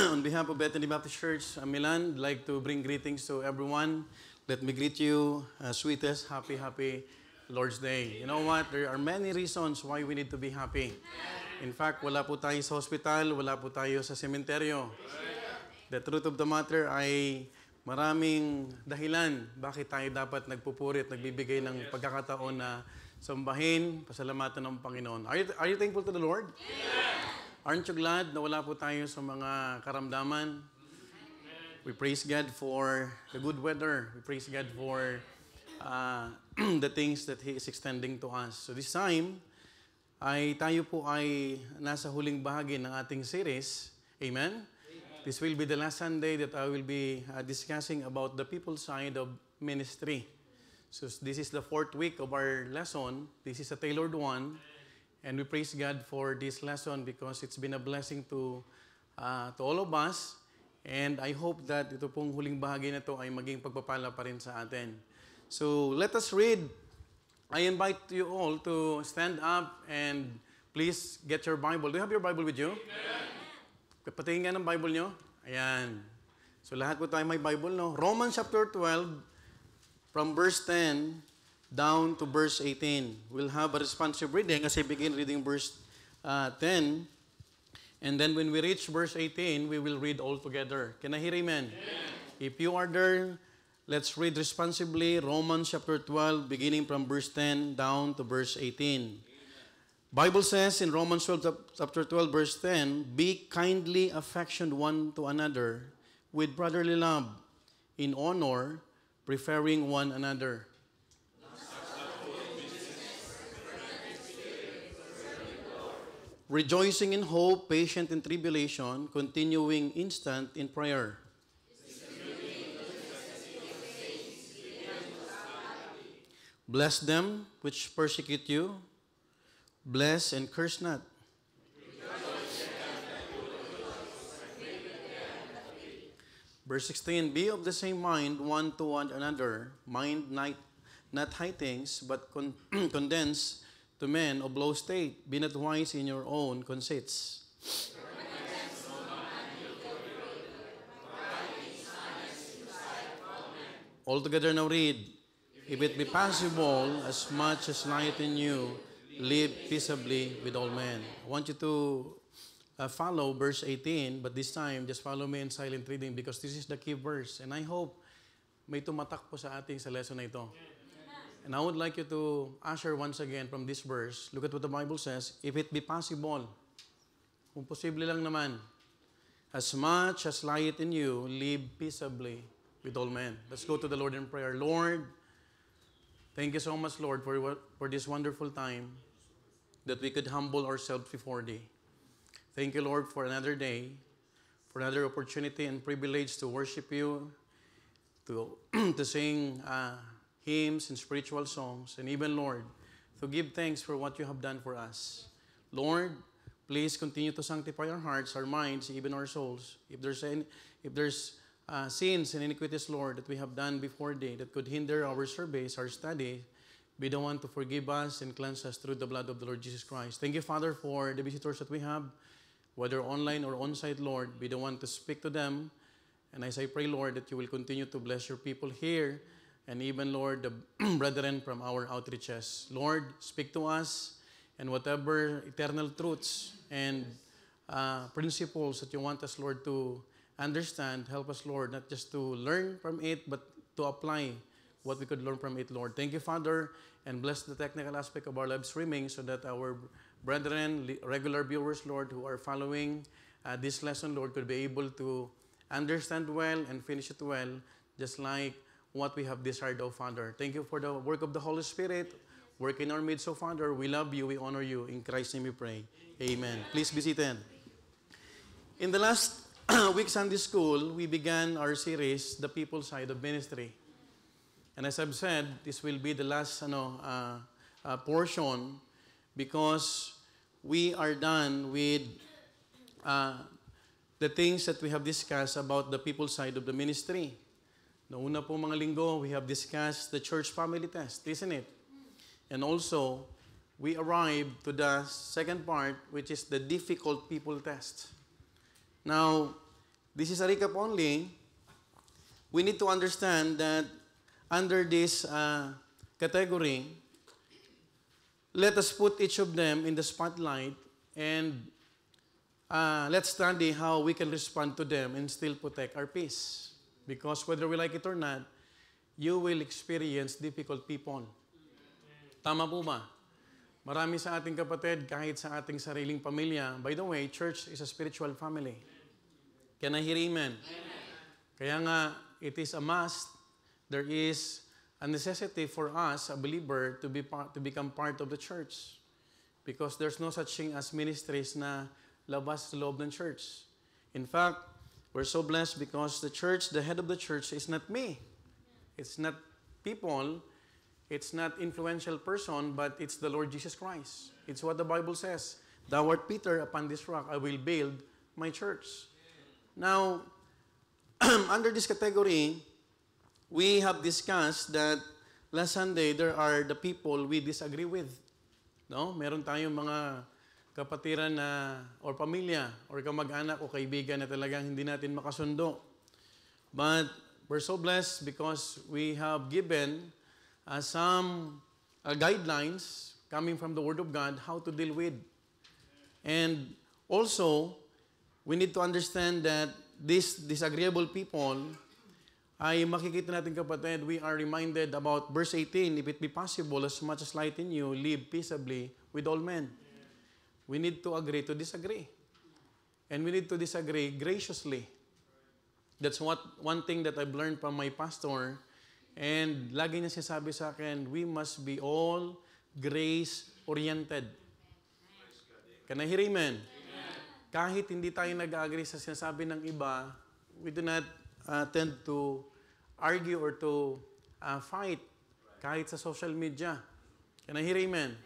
On behalf of Bethany Baptist Church, Milan, I'd like to bring greetings to everyone. Let me greet you, sweetest, happy Lord's Day. You know what? There are many reasons why we need to be happy. In fact, wala po tayo sa hospital, wala po tayo sa sementeryo. The truth of the matter ay maraming dahilan bakit tayo dapat nagpupuri at nagbibigay ng pagkakataon na sambahin, pasalamatan ng Panginoon. Are you thankful to the Lord? Aren't you glad na wala po tayo sa mga karamdaman? We praise God for the good weather. We praise God for the things that He is extending to us. So this time, tayo po ay nasa huling bahagi ng ating series. Amen? This will be the last Sunday that I will be discussing about the people side of ministry. So this is the 4th week of our lesson. This is a tailored one. And we praise God for this lesson because it's been a blessing to all of us. And I hope that ito pong huling bahagi na ito ay maging pagpapala pa rin sa atin. So let us read. I invite you all to stand up and please get your Bible. Do you have your Bible with you? Amen. Patingin nga ng Bible nyo. Ayan. So lahat po tayo may Bible, no? Romans chapter 12 from verse 10 down to verse 18. We'll have a responsive reading kasi begin reading verse 10. And then when we reach verse 18, we will read all together. Can I hear amen? Amen. If you are there, let's read responsibly Romans chapter 12, beginning from verse 10 down to verse 18. Bible says in Romans 12, chapter 12, verse 10, be kindly affectioned one to another with brotherly love, in honor, preferring one another. Rejoicing in hope, patient in tribulation, continuing instant in prayer. Bless them which persecute you. Bless and curse not. Verse 16, be of the same mind one to one another, mind not high things, but condense to men of low state. Be not wise in your own conceits. All together now read. If it be possible, as much as light in you, live peaceably with all men. I want you to follow verse 18, but this time, just follow me in silent reading because this is the key verse. And I hope may tumatak po sa ating sa lesson na ito. And I would like you to usher once again from this verse. Look at what the Bible says. If it be possible, kung posible lang naman, as much as light in you, live peaceably with all men. Let's go to the Lord in prayer. Lord, thank you so much, Lord, for this wonderful time that we could humble ourselves before Thee. Thank you, Lord, for another day, for another opportunity and privilege to worship You, to sing hymns and spiritual songs, and even, Lord, to give thanks for what You have done for us. Lord, please continue to sanctify our hearts, our minds, even our souls. If there's sins and iniquities, Lord, that we have done before Thee that could hinder our service, our study, be the one to forgive us and cleanse us through the blood of the Lord Jesus Christ. Thank You, Father, for the visitors that we have, whether online or on-site, Lord. Be the one to speak to them. And as I pray, Lord, that You will continue to bless Your people here, and even, Lord, the brethren from our outreaches. Lord, speak to us, and whatever eternal truths and principles that You want us, Lord, to understand, help us, Lord, not just to learn from it, but to apply what we could learn from it, Lord. Thank You, Father, and bless the technical aspect of our live streaming so that our brethren, regular viewers, Lord, who are following this lesson, Lord, could be able to understand well and finish it well, just like what we have desired, O Father. Thank You for the work of the Holy Spirit. Work in our midst, O Father. We love You. We honor You. In Christ's name we pray. Amen. Please be seated. In the last week Sunday School, we began our series, The People Side of Ministry. And as I've said, this will be the last portion because we are done with the things that we have discussed about the people side of the ministry. Noong una po mga linggo, we have discussed the church family test, isn't it? And also, we arrived to the second part, which is the difficult people test. Now, this is a recap only. We need to understand that under this category, let us put each of them in the spotlight and let's study how we can respond to them and still protect our peace. Because whether we like it or not, you will experience difficult people. Tama po ba? Marami sa ating kapatid, kahit sa ating sariling pamilya. By the way, church is a spiritual family. Can I hear amen? Kaya nga, it is a must. There is a necessity for us, a believer, to become part of the church. Because there's no such thing as ministries na labas sa loob ng church. In fact, we're so blessed because the church, the head of the church is not me. It's not people. It's not influential person, but it's the Lord Jesus Christ. It's what the Bible says. Thou art Peter, upon this rock I will build my church. Now, under this category, we have discussed that last Sunday, there are the people we disagree with. No? Meron tayong mga kapatiran na, or pamilya, or kamag-anak, o kaibigan na talagang hindi natin makasundo. But we're so blessed because we have given some guidelines coming from the Word of God how to deal with. And also, we need to understand that these disagreeable people ay makikita natin kapatid, we are reminded about verse 18, if it be possible, as much as light in you, live peaceably with all men. We need to agree to disagree. And we need to disagree graciously. That's one thing that I've learned from my pastor. And lagi niya sinasabi sa akin, we must be all grace-oriented. Can I hear amen? Kahit hindi tayo nag-agree sa sinasabi ng iba, we do not tend to argue or to fight kahit sa social media. Can I hear amen?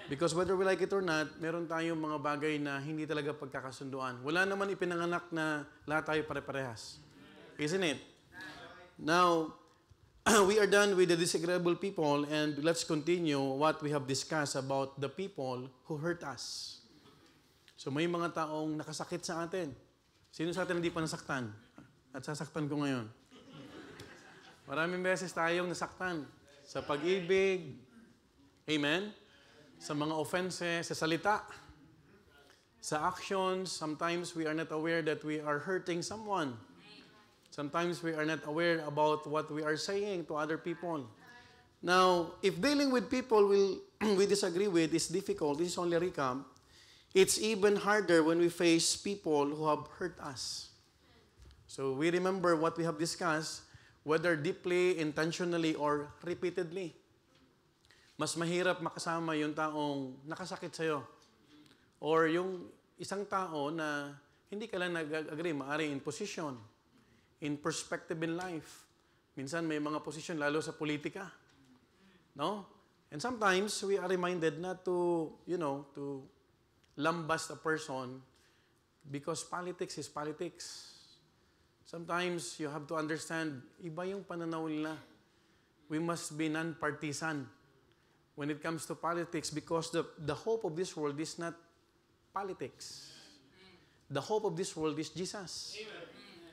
Because whether we like it or not, meron tayong mga bagay na hindi talaga pagkakasunduan. Wala naman ipinanganak na lahat tayo pare-parehas. Isn't it? Now, we are done with the disagreeable people and let's continue what we have discussed about the people who hurt us. So may mga taong nakasakit sa atin. Sino sa atin hindi pa nasaktan? At sasaktan ko ngayon. Maraming beses tayong nasaktan sa pag-ibig. Amen? Sa mga offenses, sa salita, sa actions. Sometimes we are not aware that we are hurting someone. Sometimes we are not aware about what we are saying to other people. Now, if dealing with people we disagree with is difficult, this is only a recap, it's even harder when we face people who have hurt us. So we remember what we have discussed, whether deeply, intentionally, or repeatedly. Mas mahirap makasama yung taong nakasakit sa'yo. Or yung isang tao na hindi ka lang nag-agree, maaari in position, in perspective in life. Minsan may mga posisyon, lalo sa politika. No? And sometimes we are reminded not to, to lambast a person because politics is politics. Sometimes you have to understand, iba yung pananaw nila. We must be non-partisan when it comes to politics because the hope of this world is not politics. The hope of this world is Jesus. Amen.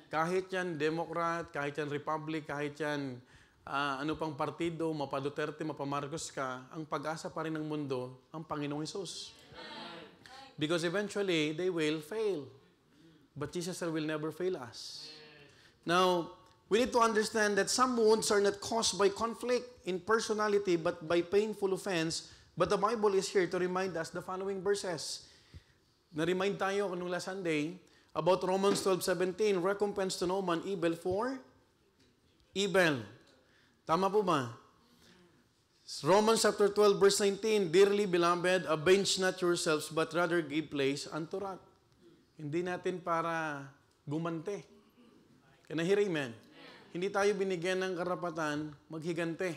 Kahit yan Democrat, kahit yan Republic, kahit yan ano pang partido, mapa Duterte, mapa Marcos ka, ang pag-asa pa rin ng mundo, ang Panginoong Hesus. Because eventually, they will fail. But Jesus will never fail us. Now, we need to understand that some wounds are not caused by conflict in personality, but by painful offense. But the Bible is here to remind us the following verses. Na-remind tayo nung last Sunday, about Romans 12:17, recompense to no man evil for evil. Tama po ba? Romans chapter 12, verse 19, dearly beloved, avenge not yourselves, but rather give place unto wrath. Hindi natin para gumante. Can I hear amen? Hindi tayo binigyan ng karapatan maghigante.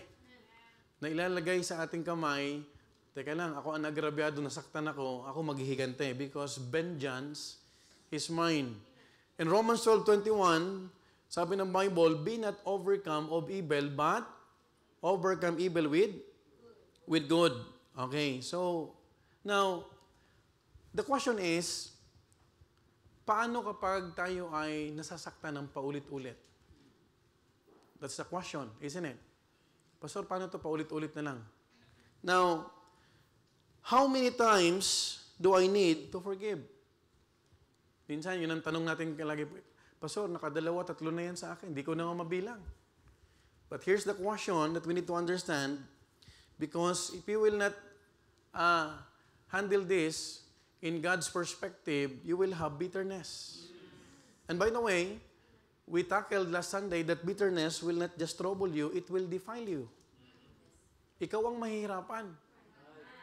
Na ilalagay sa ating kamay, teka lang, ako ang nagrabyado, nasaktan ako maghihigante. Because vengeance is mine. In Romans 12:21, sabi ng Bible, be not overcome of evil, but overcome evil with good. Okay, so, now, the question is, paano kapag tayo ay nasasaktan ng paulit-ulit? That's the question, isn't it? Pastor, paano to paulit-ulit na lang? Now, how many times do I need to forgive? Minsan, yun ang tanong natin lagi, Pastor, nakadalawa, tatlo na yan sa akin. Hindi ko na nga mabilang. But here's the question that we need to understand, because if you will not handle this in God's perspective, you will have bitterness. And by the way, we tackled last Sunday that bitterness will not just trouble you, it will defile you. Ikaw ang mahihirapan.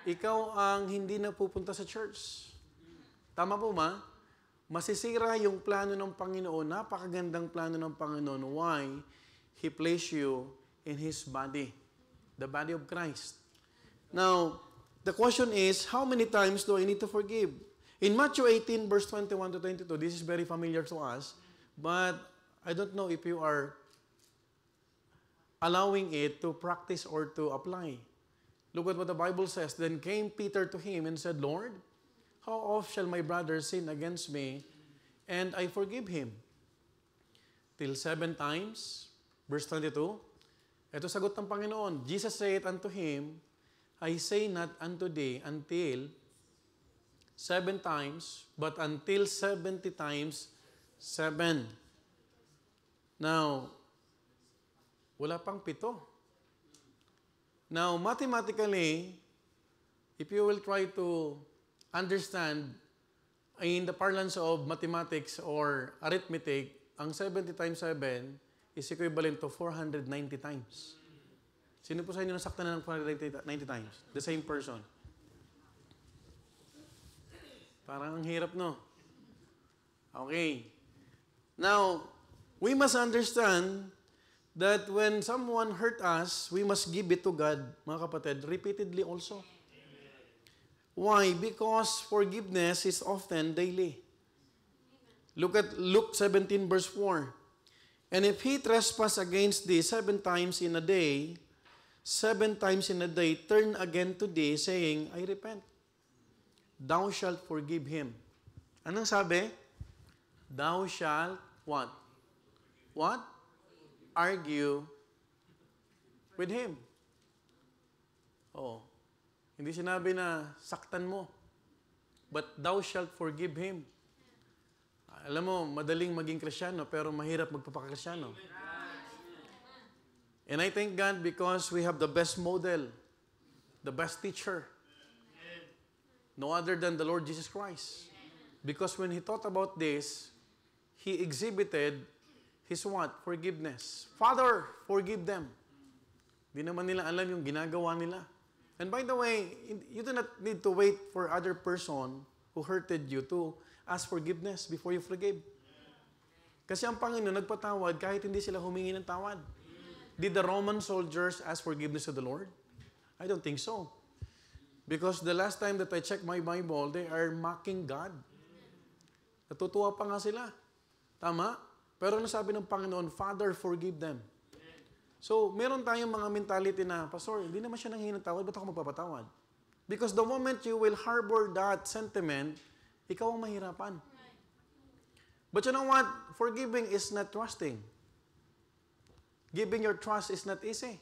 Ikaw ang hindi na pupunta sa church. Tama po ma? Masisira yung plano ng Panginoon, napakagandang plano ng Panginoon. Why? He placed you in His body, the body of Christ. Now, the question is, how many times do I need to forgive? In Matthew 18, verse 21 to 22, this is very familiar to us, but I don't know if you are allowing it to practice or to apply. Look at what the Bible says. Then came Peter to him and said, Lord, how oft shall my brother sin against me, and I forgive him? Till 7 times? Verse 22. Ito sagot ng Panginoon. Jesus said unto him, I say not unto thee until 7 times, but until 70 times 7. Now, wala pang 7. Now, mathematically, if you will try to understand in the parlance of mathematics or arithmetic, ang 70 times 7 is equivalent to 490 times. Sino po sa inyo nasaktan na ng 490 times? The same person. Parang ang hirap, no? Okay. Now, we must understand that when someone hurt us, we must give it to God, mga kapatid, repeatedly also. Why? Because forgiveness is often daily. Look at Luke 17 verse 4. And if he trespass against thee 7 times in a day, 7 times in a day, turn again to thee, saying, I repent. Thou shalt forgive him. Anong sabi? Thou shalt what? What? Argue with him. Oh. Hindi sinabi na saktan mo. But thou shalt forgive him. Alam mo, madaling maging Kristiyano, pero mahirap magpapakristyano. And I thank God because we have the best model, the best teacher. No other than the Lord Jesus Christ. Because when He taught about this, He exhibited His what? Forgiveness. Father, forgive them. Di naman nila alam yung ginagawa nila. And by the way, you do not need to wait for other person who hurted you to ask forgiveness before you forgive. Kasi ang Panginoon nagpatawad kahit hindi sila humingi ng tawad. Did the Roman soldiers ask forgiveness to the Lord? I don't think so. Because the last time that I checked my Bible, they are mocking God. Natutuwa pa nga sila. Tama? Pero ano sabi ng Panginoon? Father, forgive them. So, meron tayong mga mentality na, Pastor, hindi naman siya nanghingi ng tawad, ba't ako magpapatawad? Because the moment you will harbor that sentiment, ikaw ang mahirapan. But you know what? Forgiving is not trusting. Giving your trust is not easy.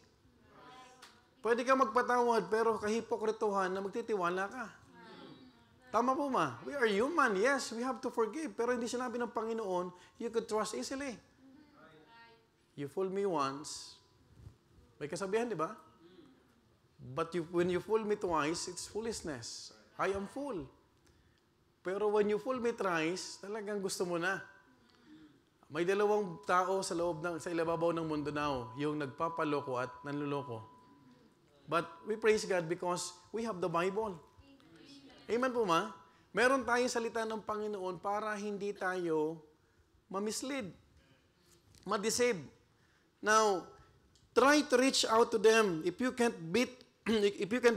Pwede ka magpatawad, pero kahipokrituhan na magtitiwala ka. Tama po ma? We are human. Yes, we have to forgive. Pero hindi sinabi ng Panginoon, you could trust easily. You fool me once. May kasabihan, di ba? But when you fool me twice, it's foolishness. I am fool. Pero when you fool me thrice, talagang gusto mo na. May dalawang tao sa ilababaw ng mundo now, yung nagpapaloko at nanluloko. But we praise God because we have the Bible. Amen po ma? Meron tayong salita ng Panginoon para hindi tayo ma-mislead, ma-deceive. Now, try to reach out to them. If you can't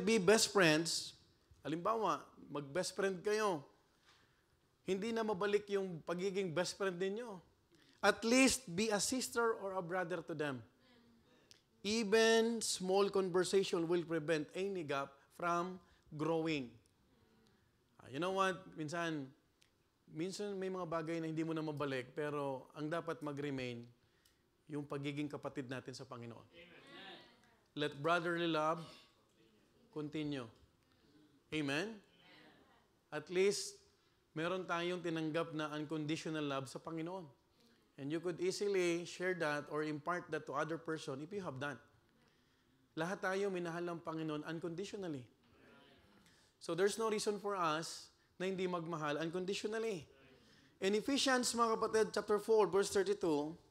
be best friends, halimbawa, mag-best friend kayo, hindi na mabalik yung pagiging best friend ninyo. At least be a sister or a brother to them. Even small conversation will prevent any gap from growing. You know what? Minsan, minsan may mga bagay na hindi mo na mabalik, pero ang dapat mag-remain, yung pagiging kapatid natin sa Panginoon. Let brotherly love continue. Amen? At least, meron tayong tinanggap na unconditional love sa Panginoon. And you could easily share that or impart that to other person if you have that. Lahat tayo minahal ng Panginoon unconditionally. So there's no reason for us na hindi magmahal unconditionally. In Ephesians, mga kapatid, chapter 4, verse 32,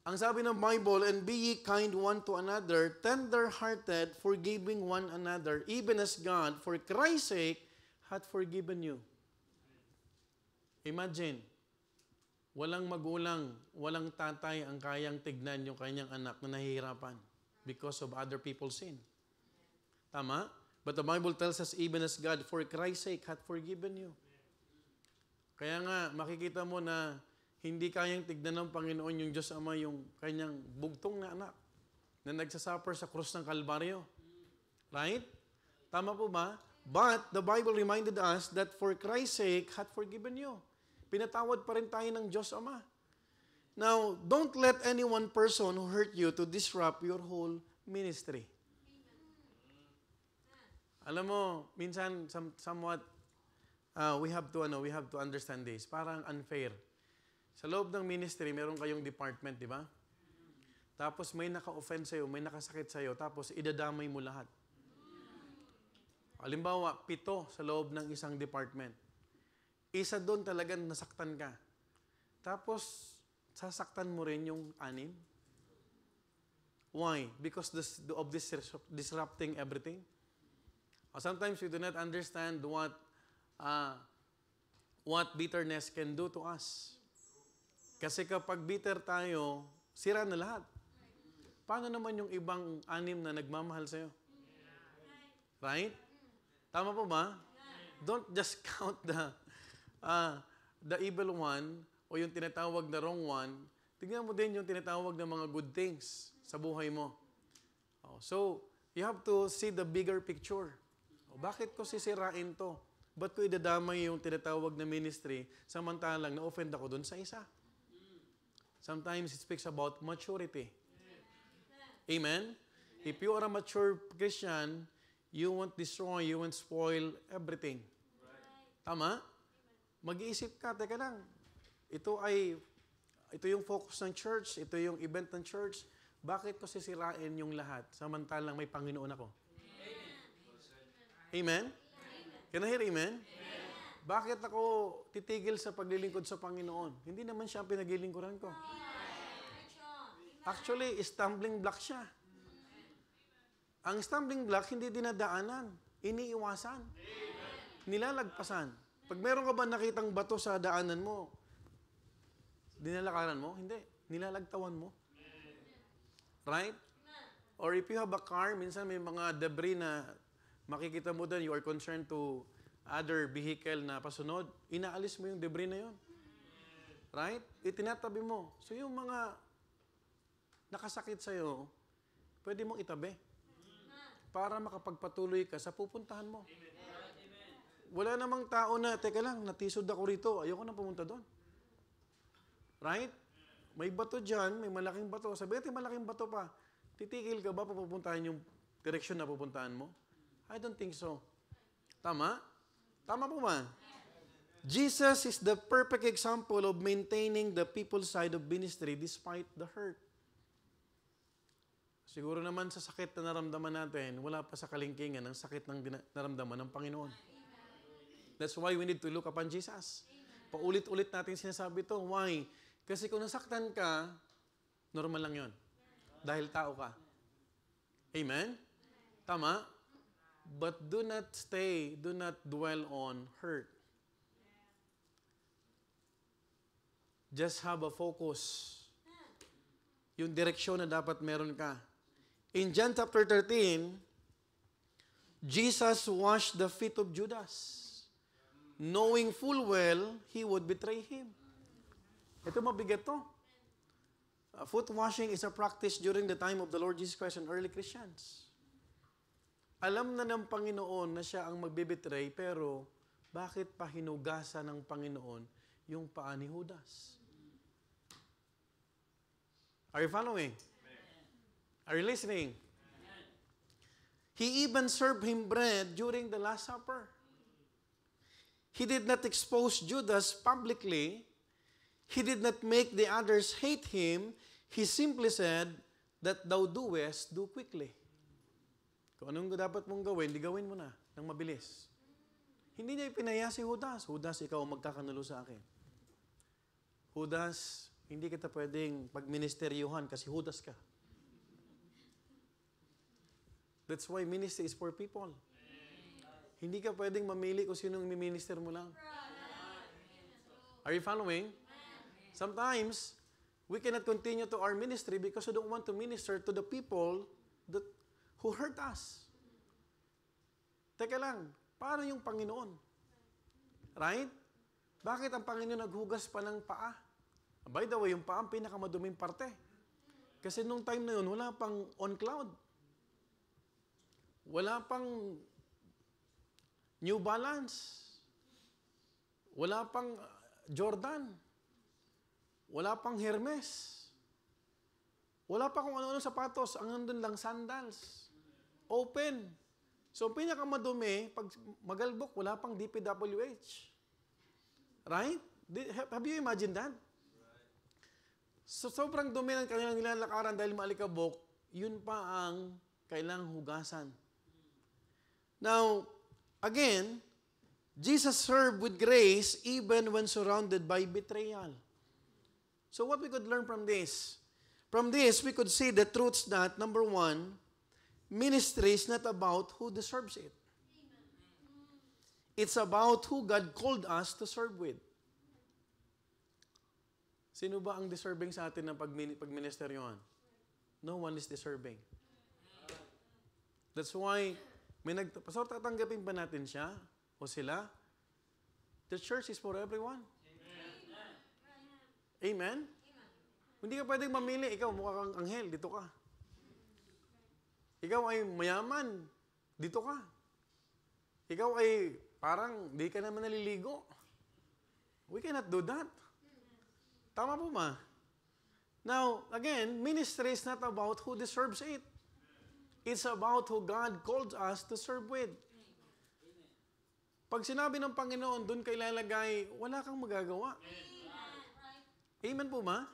ang sabi ng Bible, and be ye kind one to another, tender-hearted, forgiving one another, even as God, for Christ's sake, hath forgiven you. Imagine, walang magulang, walang tatay ang kayang tignan yung kanyang anak na nahihirapan because of other people's sin. Tama? But the Bible tells us, even as God, for Christ's sake, hath forgiven you. Kaya nga, makikita mo na hindi kayang tignan ng Panginoon yung Diyos Ama, yung kanyang bugtong na anak na nagsasuffer sa krus ng Kalbaryo. Right? Tama po ba? But the Bible reminded us that for Christ's sake hath forgiven you. Pinatawad pa rin tayo ng Diyos Ama. Now, don't let any one person who hurt you to disrupt your whole ministry. Alam mo, minsan somewhat we have to understand this. Parang unfair. Sa loob ng ministry, meron kayong department, di ba? Tapos may naka-offend sa'yo, may nakasakit sa'yo, tapos idadamay mo lahat. Halimbawa, 7 sa loob ng isang department. Isa doon talagang nasaktan ka. Tapos, sasaktan mo rin yung 6. Why? Because of this disrupting everything. Sometimes we do not understand what bitterness can do to us. Kasi kapag bitter tayo, sira na lahat. Paano naman yung ibang 6 na nagmamahal sa'yo? Right? Tama po ba? Don't just count the evil one o yung tinatawag na wrong one. Tignan mo din yung tinatawag na mga good things sa buhay mo. So, you have to see the bigger picture. Bakit ko sisirain to? Ba't ko idadamay yung tinatawag na ministry samantalang na-offend ako dun sa isa? Sometimes it speaks about maturity. Amen? If you are a mature Christian, you won't destroy, you won't spoil everything. Tama? Mag-iisip ka, teka lang, ito yung focus ng church, ito yung event ng church, bakit ko sisirain yung lahat samantalang may Panginoon ako? Amen? Can I hear amen? Bakit ako titigil sa paglilingkod sa Panginoon? Hindi naman siya ang pinaglilingkuran ko. Actually, stumbling block siya. Ang stumbling block, hindi dinadaanan. Iniiwasan. Nilalagpasan. Pag meron ka ba nakitang bato sa daanan mo, dinalakaran mo? Hindi. Nilalagtawan mo. Right? Or if you have a car, minsan may mga debris na makikita mo doon, you are concerned to other vehicle na pasunod, inaalis mo yung debris na yun. Right? Itinatabi mo. So yung mga nakasakit sa'yo, pwede mong itabi. Para makapagpatuloy ka sa pupuntahan mo. Wala namang tao na, teka lang, natisod ako rito, ayoko na pumunta doon. Right? May bato dyan, may malaking bato. Sabi natin, malaking bato pa. Titigil ka ba papupuntahan yung direksyon na pupuntahan mo? I don't think so. Tama? Tama po ba? Jesus is the perfect example of maintaining the people's side of ministry despite the hurt. Siguro naman sa sakit na naramdaman natin, wala pa sa kalingkingan ang sakit ng naramdaman ng Panginoon. That's why we need to look upon Jesus. Paulit-ulit natin sinasabi ito. Why? Kasi kung nasaktan ka, normal lang yon. Dahil tao ka. Amen? Tama? But do not dwell on hurt. Just have a focus. Yung direksyon na dapat meron ka. In John chapter 13, Jesus washed the feet of Judas, knowing full well he would betray him. Ito mabigat to. Foot washing is a practice during the time of the Lord Jesus Christ and early Christians. Alam na ng Panginoon na siya ang magbibetray, pero bakit pa hinugasan ng Panginoon yung paa ni Judas? Are you following? Are you listening? He even served him bread during the Last Supper. He did not expose Judas publicly. He did not make the others hate him. He simply said, that thou doest, do quickly. Kung anong dapat mong gawin, di gawin mo na, nang mabilis. Hindi niya ipinaya si Judas. Judas, ikaw ang magkakanulo sa akin. Judas, hindi kita pwedeng pagministeryuhan kasi Judas ka. That's why ministry is for people. Hindi ka pwedeng mamili kung sinong minister mo lang. Are you following? Sometimes, we cannot continue to our ministry because we don't want to minister to the people who hurt us. Teka lang, paano yung Panginoon? Right? Bakit ang Panginoon naghugas pa ng paa? By the way, yung paa ang pinakamaduming parte. Kasi nung time na yun, wala pang on cloud. Wala pang New Balance. Wala pang Jordan. Wala pang Hermes. Wala pa kung ano-ano sapatos. Ang nandun lang sandals. Open. So, pinakamadumi, pag magalbok, wala pang DPWH. Right? Have you imagined that? So, sobrang dumi ng kanilang nilalakaran dahil maalikabok, yun pa ang kailangang hugasan. Now, again, Jesus served with grace even when surrounded by betrayal. So what we could learn from this? From this, we could see the truths that, number one, ministry is not about who deserves it. It's about who God called us to serve with. Sino ba ang deserving sa atin ng pagministeryohan? No one is deserving. That's why, Pastor, tatanggapin ba natin siya o sila? The church is for everyone. Amen? Hindi ka pwedeng mamili. Ikaw, mukha kang anghel, dito ka. Ikaw ay mayaman, dito ka. Ikaw ay parang di ka naman naliligo. We cannot do that. Tama po ma? Now, again, ministry is not about who deserves it. It's about who God called us to serve with. Pag sinabi ng Panginoon, doon ka ilalagay, wala kang magagawa. Amen po ma?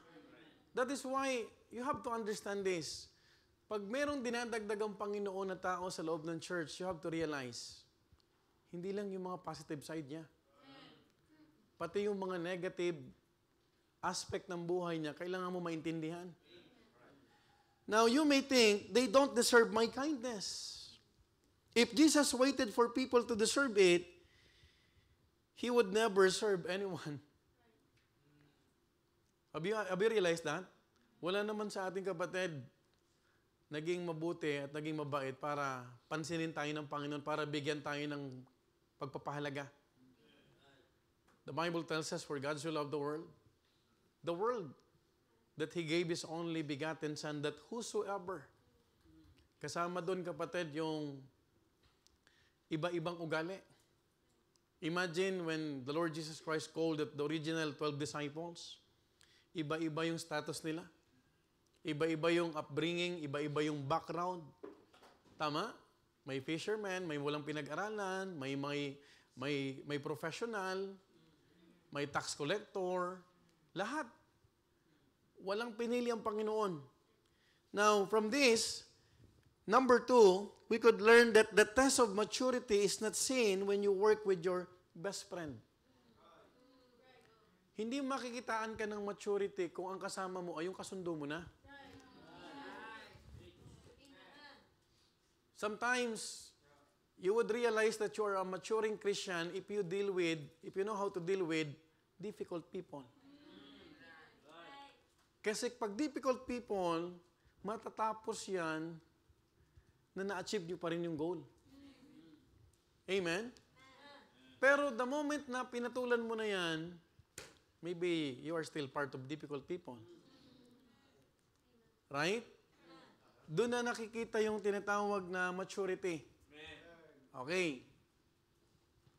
That is why you have to understand this. Pag merong dinadagdag ang Panginoon na tao sa loob ng church, you have to realize, hindi lang yung mga positive side niya. Pati yung mga negative aspect ng buhay niya, kailangan mo maintindihan. Now, you may think, they don't deserve my kindness. If Jesus waited for people to deserve it, He would never serve anyone. Have you realized that? Wala naman sa ating kapatid naging mabuti at naging mabait para pansinin tayo ng Panginoon, para bigyan tayo ng pagpapahalaga. The Bible tells us, for God so loved the world, that He gave His only begotten Son, that whosoever, kasama doon kapatid yung iba-ibang ugali. Imagine when the Lord Jesus Christ called the original 12 disciples, iba-iba yung status nila. Iba-iba yung upbringing, iba-iba yung background. Tama? May fisherman, may walang pinag-aralan, may professional, may tax collector, lahat. Walang pinili ang Panginoon. Now, from this, number 2, we could learn that the test of maturity is not seen when you work with your best friend. Hindi makikitaan ka ng maturity kung ang kasama mo ay yung kasundo mo na. Sometimes, you would realize that you are a maturing Christian if you know how to deal with difficult people. Kasi pag difficult people, matatapos yan na na-achieve nyo pa rin yung goal. Amen? Pero the moment na pinatulan mo na yan, maybe you are still part of difficult people. Right? Doon na nakikita yung tinatawag na maturity. Okay.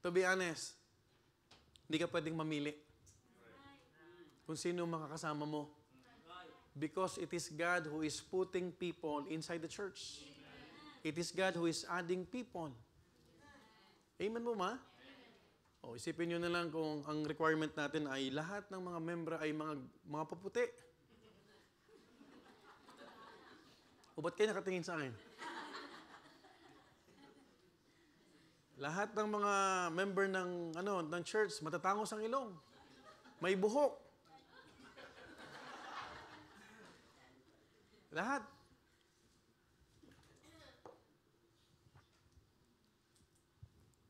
To be honest, Hindi ka pwedeng mamili kung sino makakasama mo. Because it is God who is putting people inside the church. It is God who is adding people. Amen mo, ma? O, isipin nyo na lang kung ang requirement natin ay lahat ng mga membro ay mga paputi. O, ba't kayo nakatingin sa akin? Lahat ng mga member ng church, matatangos ang ilong. May buhok. Lahat.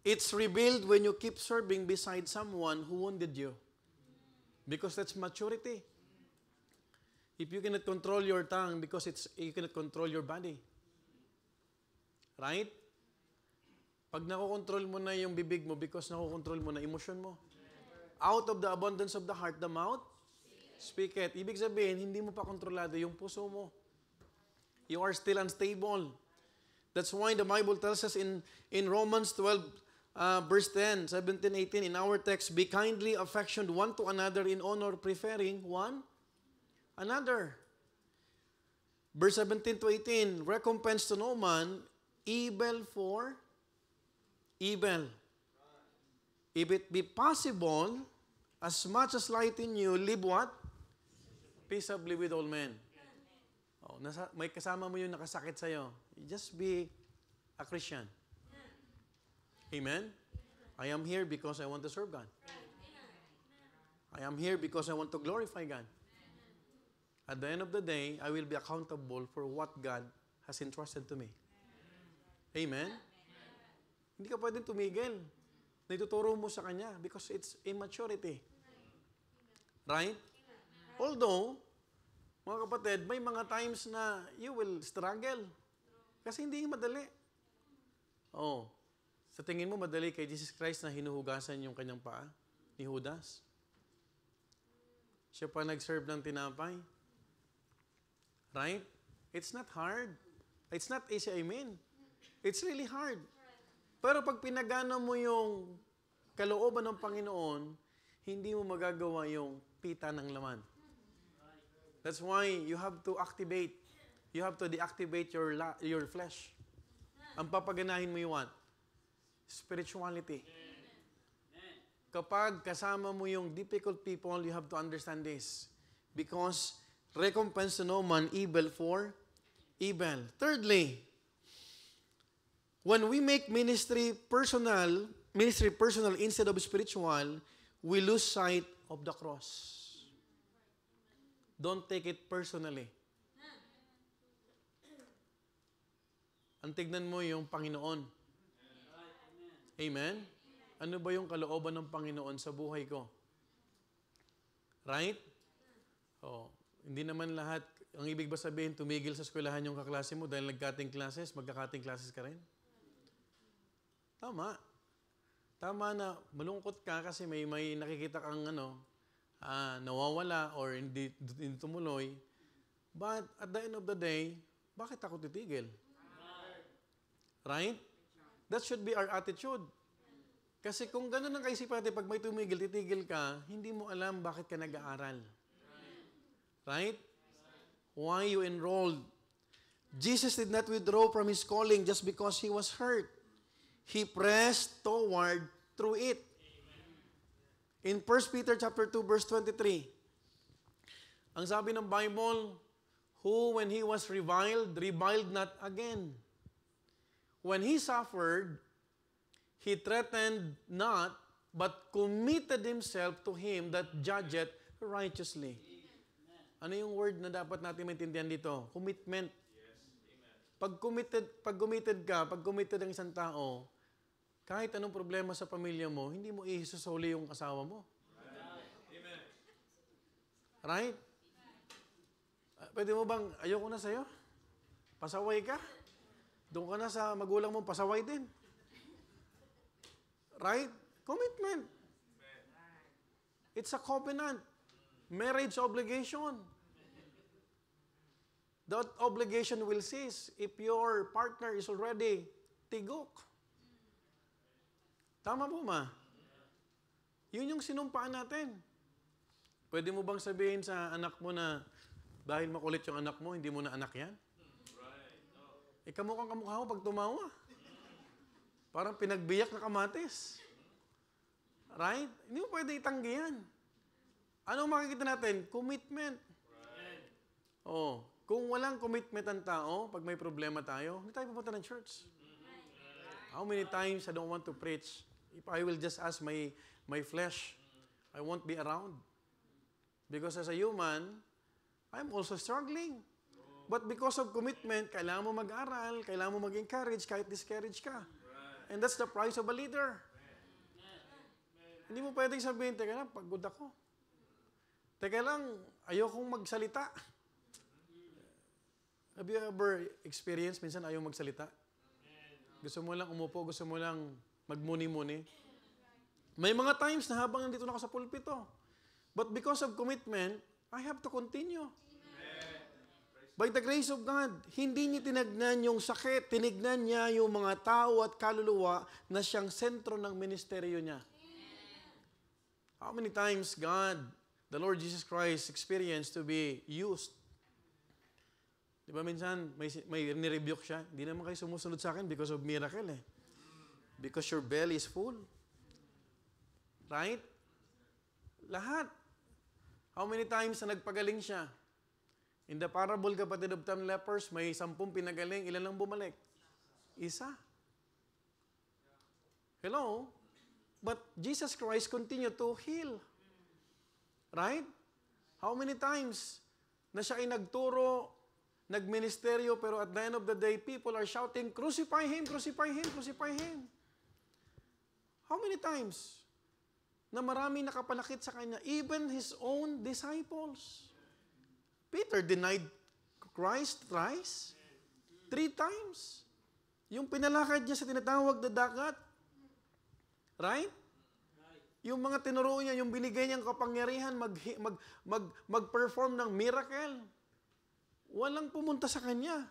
It's revealed when you keep serving beside someone who wounded you. Because that's maturity. If you cannot control your tongue because you cannot control your body. Right? Pag nakokontrol mo na yung bibig mo because nakokontrol mo na emosyon mo. Out of the abundance of the heart, the mouth speaketh. Ibig sabihin, hindi mo pa kontrolado yung puso mo. You are still unstable. That's why the Bible tells us in Romans 12, verse 10, 17, 18, in our text, be kindly affectioned one to another in honor, preferring one another. Verse 17 to 18, recompense to no man evil for evil. If it be possible, as much as light in you, live what? Peaceably with all men. Oh, may kasama mo yung nakasakit sa'yo. Just be a Christian. Amen? I am here because I want to serve God. I am here because I want to glorify God. At the end of the day, I will be accountable for what God has entrusted to me. Amen? Hindi ka pwedeng tumigil. Naituturo mo sa Kanya because it's immaturity. Right? Although, mga kapatid, may mga times na you will struggle. Kasi hindi madali. Oh, sa tingin mo madali kay Jesus Christ na hinuhugasan yung kanyang paa ni Judas? Siya pa nag-serve ng tinapay. Right? It's not hard. It's not easy, I mean. It's really hard. Pero pag pinagana mo yung kalooban ng Panginoon, hindi mo magagawa yung pita ng laman. That's why you have to activate. You have to deactivate your flesh. Ang papaganahin mo yung what? Spirituality. Kapag kasama mo yung difficult people, you have to understand this. Because recompense to no man evil for evil. Thirdly, when we make ministry personal instead of spiritual, we lose sight of the cross. Don't take it personally. Ang tignan mo yung Panginoon. Amen? Ano ba yung kalooban ng Panginoon sa buhay ko? Right? Oh, hindi naman lahat, ang ibig ba sabihin, tumigil sa eskwelahan yung kaklase mo dahil nag-cutting classes, magka-cutting classes ka rin? Tama. Tama na malungkot ka kasi may nakikita kang nawawala or hindi tumuloy. But at the end of the day, bakit ako titigil? Right? That should be our attitude. Kasi kung gano'n ang kaisipan natin, pag may tumigil, titigil ka, hindi mo alam bakit ka nag-aaral. Right? Why you enrolled? Jesus did not withdraw from His calling just because He was hurt. He pressed toward through it. In 1 Peter chapter 2, verse 23, ang sabi ng Bible, who when he was reviled not again. When he suffered, he threatened not, but committed himself to him that judgeth righteously. Ano yung word na dapat natin maintindihan dito? Commitment. Pag committed ang isang tao, kahit anong problema sa pamilya mo, hindi mo isusuli yung asawa mo. Right? Pwede mo bang, ayoko na sa'yo? Pasaway ka? Doon ka na sa magulang mo, pasaway din. Right? Commitment. It's a covenant. Marriage obligation. That obligation will cease if your partner is already tigok. Tama po ma? Yun yung sinumpaan natin. Pwede mo bang sabihin sa anak mo na dahil makulit yung anak mo, hindi mo na anak yan? Kamukhang kamukha mo pag tumawa. Parang pinagbiyak na kamatis. Right? Hindi mo pwede itanggi yan. Anong makikita natin? Commitment. Kung walang commitment ang tao, pag may problema tayo, hindi tayo pupunta ng church. How many times I don't want to preach? If I will just ask my flesh, I won't be around. Because as a human, I'm also struggling. But because of commitment, kailangan mo mag-aral, kailangan mo mag-encourage kahit discourage ka. And that's the price of a leader. Hindi mo pwedeng sabihin, teka lang, pagod ako. Teka lang, ayokong magsalita. Have you ever experienced, minsan ayaw magsalita? Gusto mo lang umupo, gusto mo lang magmuni-muni. May mga times na habang nandito na ako sa pulpito. But because of commitment, I have to continue. By the grace of God, hindi niya tinignan yung sakit, tinignan niya yung mga tao at kaluluwa na siyang sentro ng ministeryo niya. How many times God, the Lord Jesus Christ, experienced to be used? Di ba minsan, may nirebuke siya, hindi naman kayo sumusunod sa akin because of miracle eh. Because your belly is full. Right? Lahat. How many times na nagpagaling siya? In the parable, kapatid of 10 lepers, may 10 pinagaling, ilan lang bumalik? Isa. Hello? But Jesus Christ continued to heal. Right? How many times na siya ay nagturo, nagministeryo, pero at the end of the day, people are shouting, crucify Him, crucify Him, crucify Him. How many times na maraming nakapanakit sa Kanya, even His own disciples? Peter denied Christ thrice, 3 times. Yung pinalakad niya sa tinatawag na dagat. Right? Yung mga tinuro niya, yung binigay niyang kapangyarihan mag-perform ng miracle. Walang pumunta sa Kanya.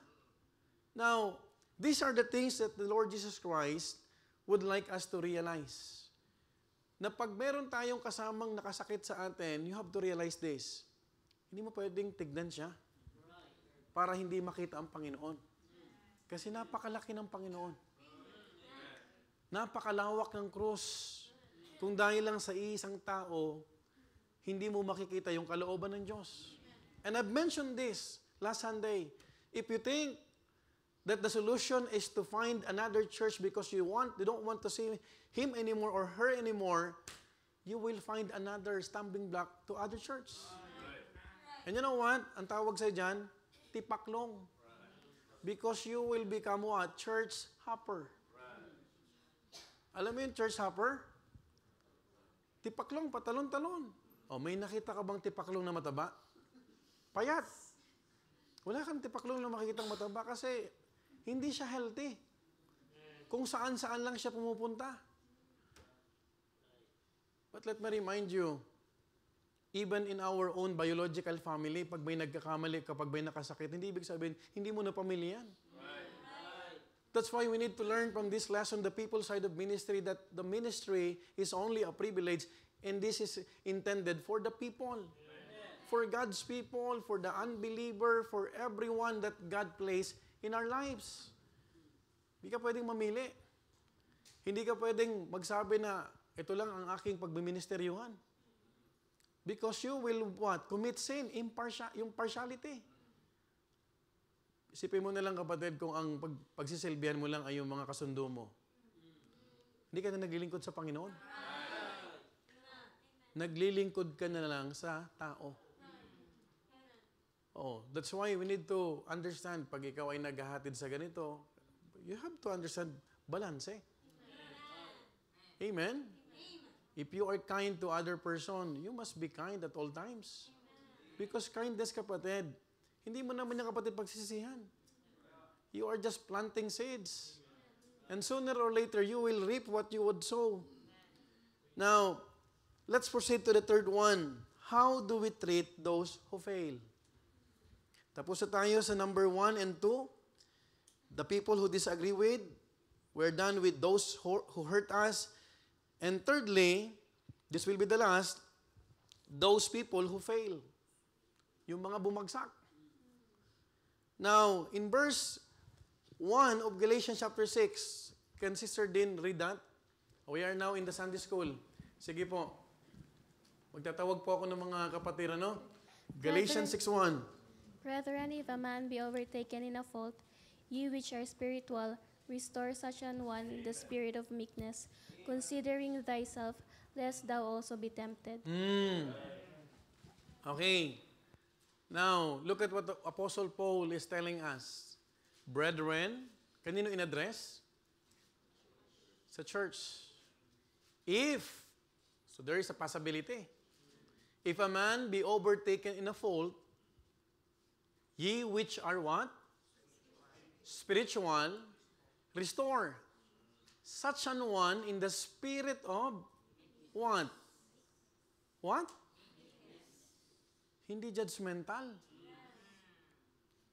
Now, these are the things that the Lord Jesus Christ would like us to realize. Na pag meron tayong kasamang nakasakit sa atin, you have to realize this. Hindi mo pwedeng tignan siya para hindi makita ang Panginoon. Kasi napakalaki ng Panginoon. Napakalawak ng krus. Kung dahil lang sa isang tao, hindi mo makikita yung kalooban ng Diyos. And I've mentioned this last Sunday. If you think that the solution is to find another church because you don't want to see him anymore or her anymore, you will find another stumbling block to other church. And you know what? Ang tawag sa'yo dyan, tipaklong. Because you will become what? Church hopper. Alam mo yung church hopper? Tipaklong, patalon-talon. May nakita ka bang tipaklong na mataba? Payat. Wala kang tipaklong na makikitang mataba kasi hindi siya healthy. Kung saan-saan lang siya pumupunta. But let me remind you, even in our own biological family, pag may nagkakamali, kapag may nakasakit, hindi ibig sabihin, hindi mo na pamilya yan. That's why we need to learn from this lesson, the people side of ministry, that the ministry is only a privilege, and this is intended for the people. For God's people, for the unbeliever, for everyone that God placed in our lives. Hindi ka pwedeng mamili. Hindi ka pwedeng magsabi na, ito lang ang aking pagbiministeryuhan. Because you will what? Commit sin, yung partiality. Isipin mo na lang, kapatid, kung ang pagsisilbihan mo lang ay yung mga kasundo mo. Hindi ka na naglilingkod sa Panginoon. Naglilingkod ka na lang sa tao. That's why we need to understand, pag ikaw ay naghahatid sa ganito, you have to understand balance. Amen? If you are kind to other person, you must be kind at all times. Because kindness, kapatid, hindi mo naman yung kapatid pagsisisihan. You are just planting seeds. And sooner or later, you will reap what you would sow. Now, let's proceed to the third one. How do we treat those who fail? Tapos na tayo sa number 1 and 2. The people who disagree with. We're done with those who hurt us. And thirdly, This will be the last. Those people who fail. Yung mga bumagsak. Now, in verse 1 of Galatians chapter 6, can Sister Din read that? We are now in the Sunday school. Sige po. Magtatawag po ako ng mga kapatid, ano? Galatians 6:1. Brethren, if a man be overtaken in a fault, ye which are spiritual, restore such an one in the spirit of meekness, considering thyself, lest thou also be tempted. Okay. Now, look at what the Apostle Paul is telling us. Brethren, kanino in-address? Sa church. So there is a possibility. If a man be overtaken in a fault, ye which are what? Spiritual, restore. Such an one in the spirit of what? What? Hindi judgmental.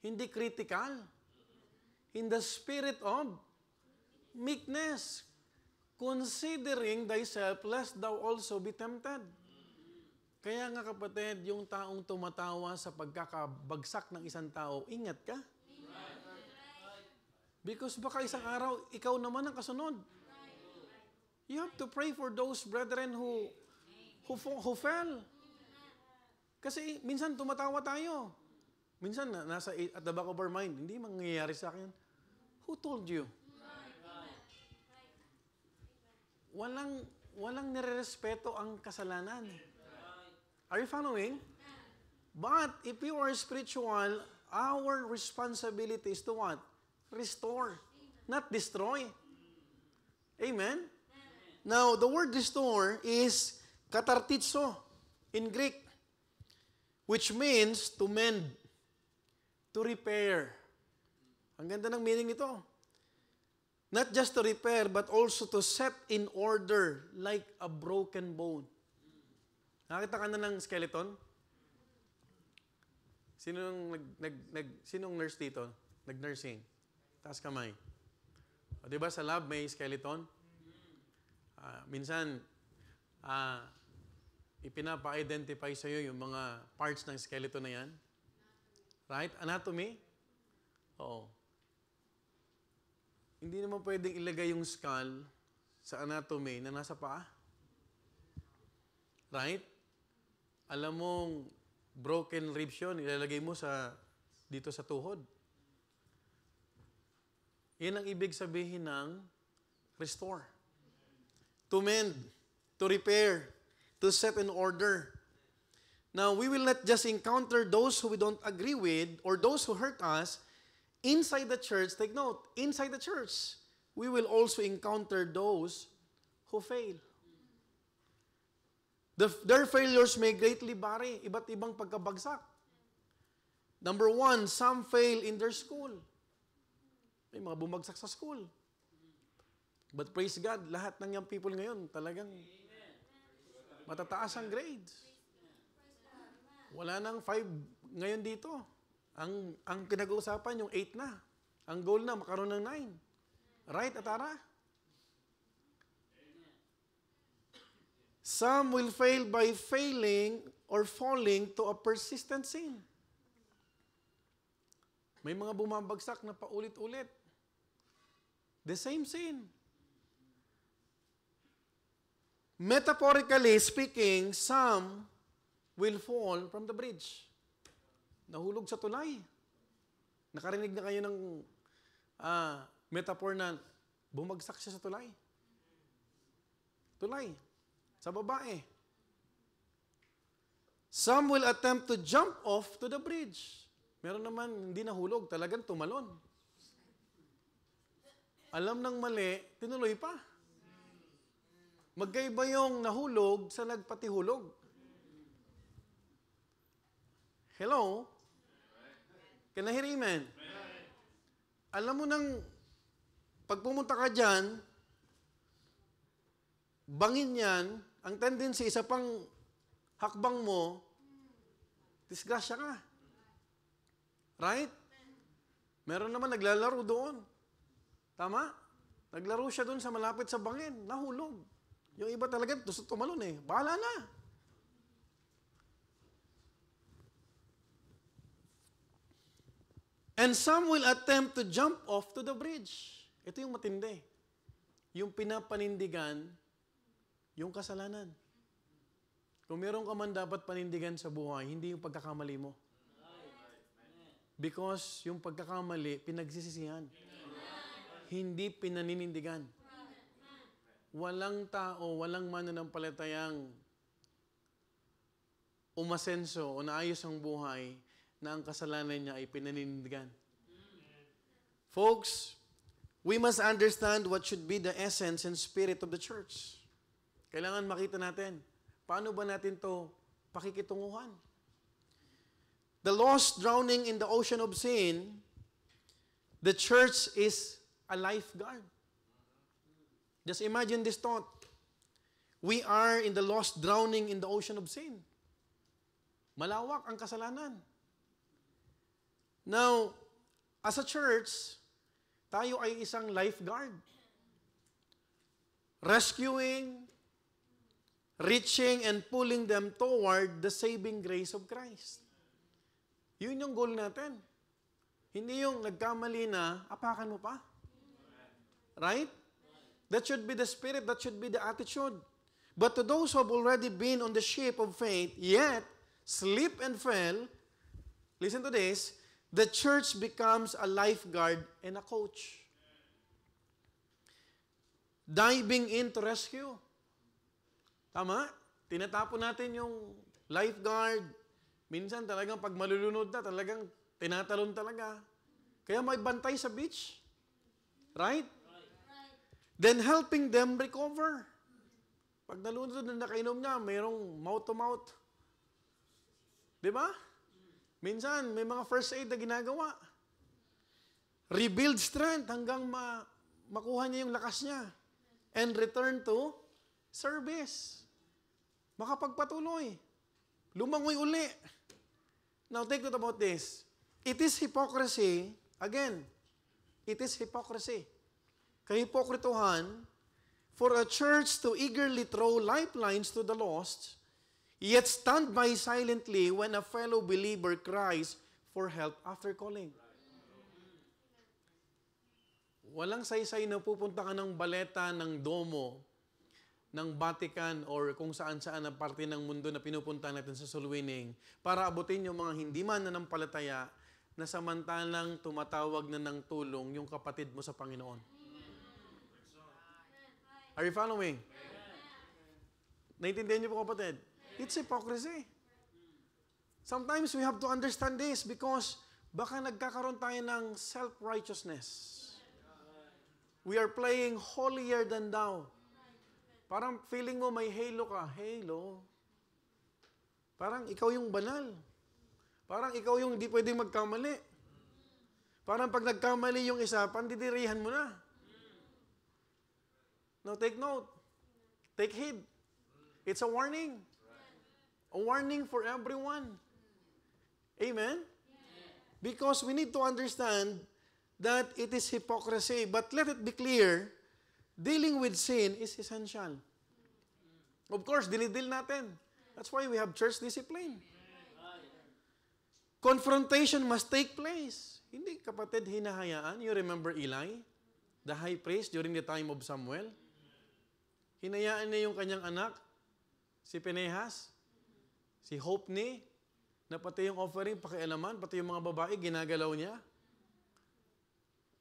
Hindi critical. In the spirit of meekness. Considering thyself, lest thou also be tempted. Kaya nga kapatid, yung taong tumatawa sa pagkakabagsak ng isang tao, ingat ka. Because baka isang araw, ikaw naman ang kasunod. You have to pray for those brethren who fell. Kasi minsan tumatawa tayo. Minsan nasa at the back of our mind, hindi mangyayari sa akin. Who told you? Walang nirerespeto ang kasalanan. Are you following? But if you are spiritual, our responsibility is to what? Restore, not destroy. Amen? Now, the word restore is katartizo in Greek, which means to mend, to repair. Ang ganda ng meaning nito. Not just to repair, but also to set in order like a broken bone. Nakita ka na ng skeleton? Sinong nurse dito? Nag-nursing. Taas kamay. O, diba sa lab may skeleton? Minsan, ipinapa-identify sa'yo yung mga parts ng skeleton na yan. Right? Anatomy? Oo. Hindi naman pwedeng ilagay yung skull sa anatomy na nasa paa. Right? Alam mong broken ribs yun, ilalagay mo dito sa tuhod. Yan ang ibig sabihin ng restore. To mend, to repair, to set in order. Now, we will not just encounter those who we don't agree with or those who hurt us inside the church. Take note, inside the church, we will also encounter those who fail. Their failures may greatly vary, iba't ibang pagkabagsak. Number one, some fail in their school. May mga bumagsak sa school. But praise God, lahat ng young people ngayon talagang matataas ang grades. Wala nang 5 ngayon dito. Ang pinag-uusapan yung 8 na. Ang goal na makaroon ng 9. Right, Atara? Some will fail by failing or falling to a persistent sin. May mga bumabagsak na paulit-ulit. The same sin. Metaphorically speaking, some will fall from the bridge. Nahulog sa tulay. Nakarinig na kayo ng metaphor na bumagsak siya sa tulay. Tulay. Sa babae. Some will attempt to jump off to the bridge. Meron naman hindi nahulog, talagang tumalon. Alam ng mali, tinuloy pa. Magkaiba yung nahulog sa nagpatihulog. Hello? Can I hear amen? Alam mo nang, pag pumunta ka dyan, bangin yan, ang tendency, isa pang hakbang mo, disgrasya ka. Right? Meron naman naglalaro doon. Tama? Naglaro siya doon sa malapit sa bangin, nahulog. Yung iba talaga, tumalon eh. Bahala na. And some will attempt to jump off to the bridge. Ito yung matindi. Yung pinapanindigan, yung kasalanan. Kung meron ka man dapat panindigan sa buhay, hindi yung pagkakamali mo. Because yung pagkakamali, pinagsisisihan. Hindi pinaninindigan. Walang tao, walang mananampalatayang umasenso o naayos ang buhay na ang kasalanan niya ay pinaninindigan. Folks, we must understand what should be the essence and spirit of the church. Kailangan makita natin, paano ba natin to pakikitunguhan? The lost drowning in the ocean of sin, the church is a lifeguard. Just imagine this thought. We are in the lost drowning in the ocean of sin. Malawak ang kasalanan. Now, as a church, tayo ay isang lifeguard. Rescuing, reaching, and pulling them toward the saving grace of Christ. Yun yung goal natin. Hindi yung nagkamali na, apakan mo pa. Right? That should be the spirit, that should be the attitude. But to those who have already been on the ship of faith, yet slip and fell, listen to this, the church becomes a lifeguard and a coach. Diving in to rescue. Tama? Tinatapon natin yung lifeguard. Minsan talagang pag malulunod na, talagang tinatalon talaga. Kaya may bantay sa beach. Right? Then helping them recover. Pag nalunod na nakainom niya, mayroong mouth-to-mouth. Di ba? Minsan, may mga first aid na ginagawa. Rebuild strength hanggang makuha niya yung lakas niya. And return to service. Makapagpatuloy. Lumangoy uli. Now, take note about this. It is hypocrisy. Again, it is hypocrisy. Kahipokrituhan for a church to eagerly throw lifelines to the lost, yet stand by silently when a fellow believer cries for help after calling. Walang saysay na pupunta ka ng baleta, ng Domo, ng Vatican, or kung saan-saan ang parte ng mundo na pinupunta natin sa soul winning para abutin yung mga hindi man nanampalataya na samantalang tumatawag na ng tulong yung kapatid mo sa Panginoon. Are you following? Naintindihan niyo po, kapatid? It's hypocrisy. Sometimes we have to understand this because baka nagkakaroon tayo ng self-righteousness. We are playing holier than thou. Parang feeling mo may halo ka. Halo. Parang ikaw yung banal. Parang ikaw yung hindi pwedeng magkamali. Parang pag nagkamali yung isa, pandidirihan mo na. Now take note. Take heed. It's a warning. A warning for everyone. Amen? Because we need to understand that it is hypocrisy. But let it be clear, dealing with sin is essential. Of course, dinidil natin. That's why we have church discipline. Confrontation must take place. Hindi, kapatid, hinahayaan. You remember Eli, the high priest during the time of Samuel? Hinayaan niya yung kanyang anak, si Pinehas, si Hophni, na pati yung offering, pakialaman, pati yung mga babae, ginagalaw niya.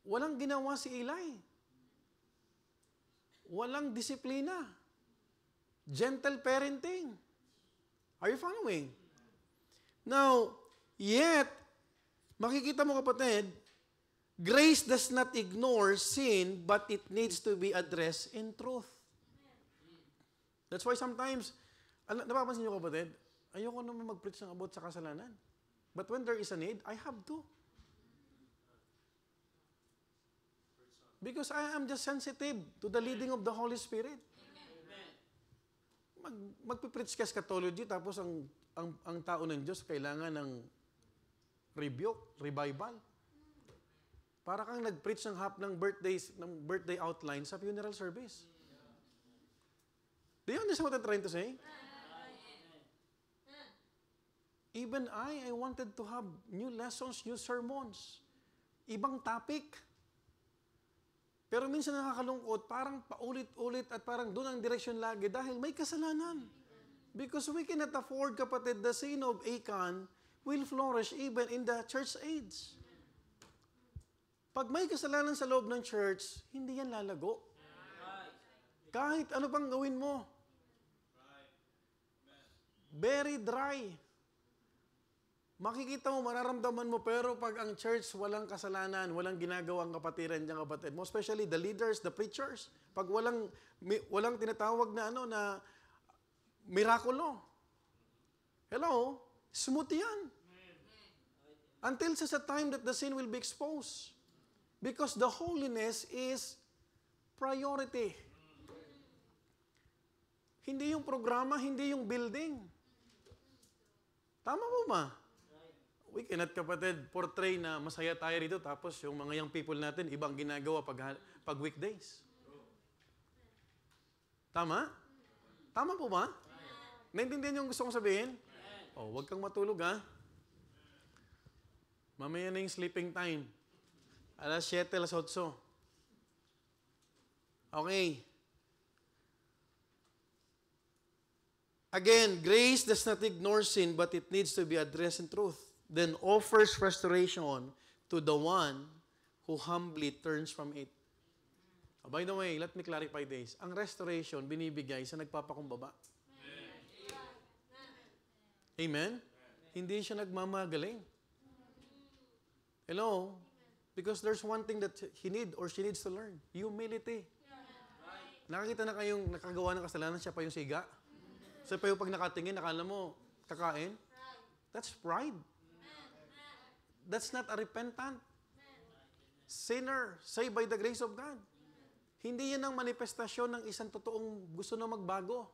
Walang ginawa si Eli. Walang disiplina. Gentle parenting. Are you following? Now, yet, makikita mo, kapatid, grace does not ignore sin, but it needs to be addressed in truth. That's why sometimes, napapansin niyo, kapatid, ayoko naman mag-preach ng about sa kasalanan. But when there is a need, I have to. Because I am just sensitive to the leading of the Holy Spirit. Magpipreach ka eschatology, tapos ang tao ng Diyos kailangan ng rebuke, revival. Para kang nag-preach ng birthday outline sa funeral service. Do you understand what I'm trying to say? Even I wanted to have new lessons, new sermons. Ibang topic. Pero minsan nakakalungkot, parang paulit-ulit at parang doon ang direksyon lagi dahil may kasalanan. Because we cannot afford, kapatid, the sin of Achan will flourish even in the church age. Pag may kasalanan sa loob ng church, hindi yan lalago. Kahit ano pang gawin mo. Very dry. Makikita mo, mararamdaman mo, pero pag ang church walang kasalanan, walang ginagawang kapatiran niyang kapatid mo, especially the leaders, the preachers, pag walang tinatawag na na mirakulo. Hello? Smooth yan. Until sa time that the sin will be exposed. Because the holiness is priority. Hindi yung programa, hindi yung building. Tama po ba? We cannot, kapatid, portray na masaya tayo rito tapos yung mga young people natin, ibang ginagawa pag weekdays. Tama? Tama po ba? Naintindihan yung gusto kong sabihin? Oh, huwag kang matulog, ha? Mamaya na yung sleeping time. Alas 7, alas 8. Okay. Again, grace does not ignore sin, but it needs to be addressed in truth. Then offers restoration to the one who humbly turns from it. Oh, by the way, let me clarify this. Ang restoration, binibigay sa nagpapakumbaba. Amen? Hindi siya nagmamagaling. Hello? Because there's one thing that he need or she needs to learn. Humility. Nakakita na kayong nakagawa ng kasalanan, siya pa yung siga? Siya pa yung pag nakatingin, nakala mo, kakain? That's pride. That's not a repentant sinner saved by the grace of God. Hindi yan ang manifestasyon ng isang totoong gusto na magbago.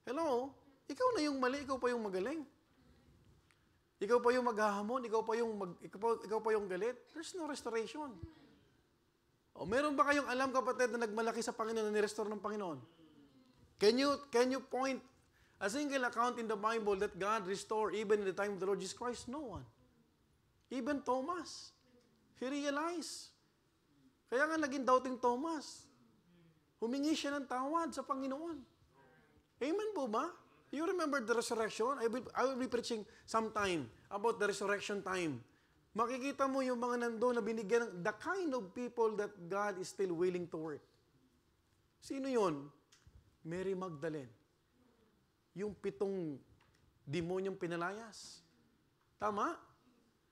Hello? Ikaw na yung mali, ikaw pa yung magaling. Ikaw pa yung maghahamon, ikaw pa yung galit. There's no restoration. O meron ba kayong alam, kapatid, na nagmalaki sa Panginoon na ni-restore ng Panginoon? Can you point a single account in the Bible that God restored even in the time of the Lord Jesus Christ? No one. Even Thomas. He realized. Kaya nga naging doubting Thomas. Humingi siya ng tawad sa Panginoon. Amen po ba? You remember the resurrection? I will be preaching sometime about the resurrection time. Makikita mo yung mga nandoon na binigyan ng the kind of people that God is still willing to work. Sino yun? Mary Magdalene. Yung 7 demonyong pinalayas. Tama?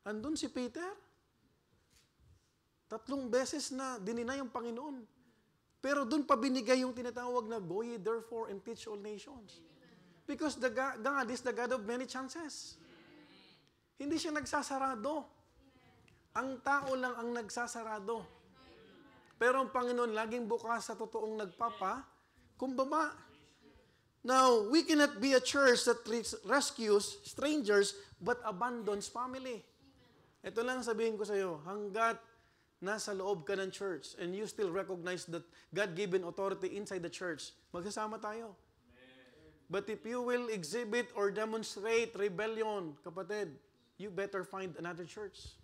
Andun si Peter. 3 beses na dinina yung Panginoon. Pero dun pa binigay yung tinatawag na go ye therefore and teach all nations. Because God is the God of many chances. Hindi siya nagsasarado. Ang tao lang ang nagsasarado. Pero ang Panginoon laging bukas sa totoong kumbaba. Now, we cannot be a church that rescues strangers but abandons family. Ito lang sabihin ko sa iyo, hanggat nasa loob ka ng church and you still recognize that God-given authority inside the church, magsasama tayo. But if you will exhibit or demonstrate rebellion, kapatid, you better find another church.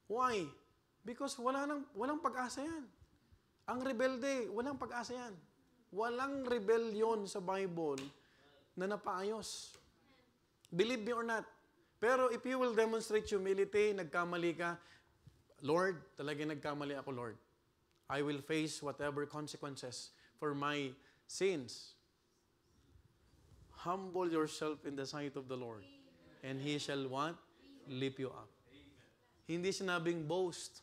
Why? Because walang pag-asa yan. Ang rebelde, walang pag-asa yan. Walang rebellion sa Bible na napaayos. Believe me or not. Pero if you will demonstrate humility, nagkamali ka, Lord, talagang nagkamali ako, Lord. I will face whatever consequences for my sins. Humble yourself in the sight of the Lord. And He shall what? Lift you up. Hindi sinabing boast.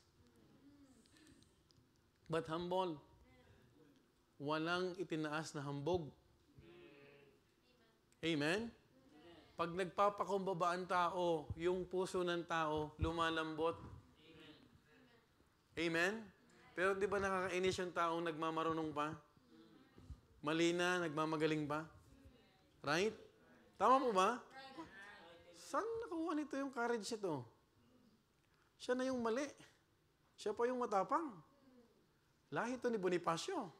But humble. Walang itinaas na hambog. Amen? Pag nagpapakumbaba ang tao, yung puso ng tao, lumalambot. Amen? Pero di ba nakakainis yung taong nagmamarunong pa? Mali na, nagmamagaling pa? Right? Tama po ba? Saan nakuha nito yung courage ito? Siya na yung mali. Siya pa yung matapang. Lahi ito ni Bonifacio.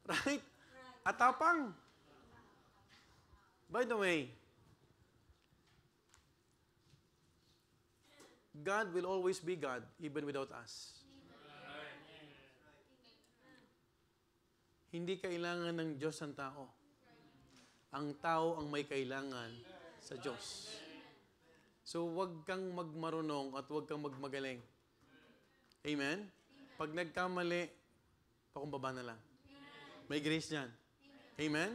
Right? At tapang. By the way, God will always be God even without us. Hindi kailangan ng Diyos ang tao. Ang tao ang may kailangan sa Diyos. So, huwag kang magmarunong at huwag kang magmagaling. Amen? Pag nagkamali, pakumbaba na lang. May grace niyan. Amen?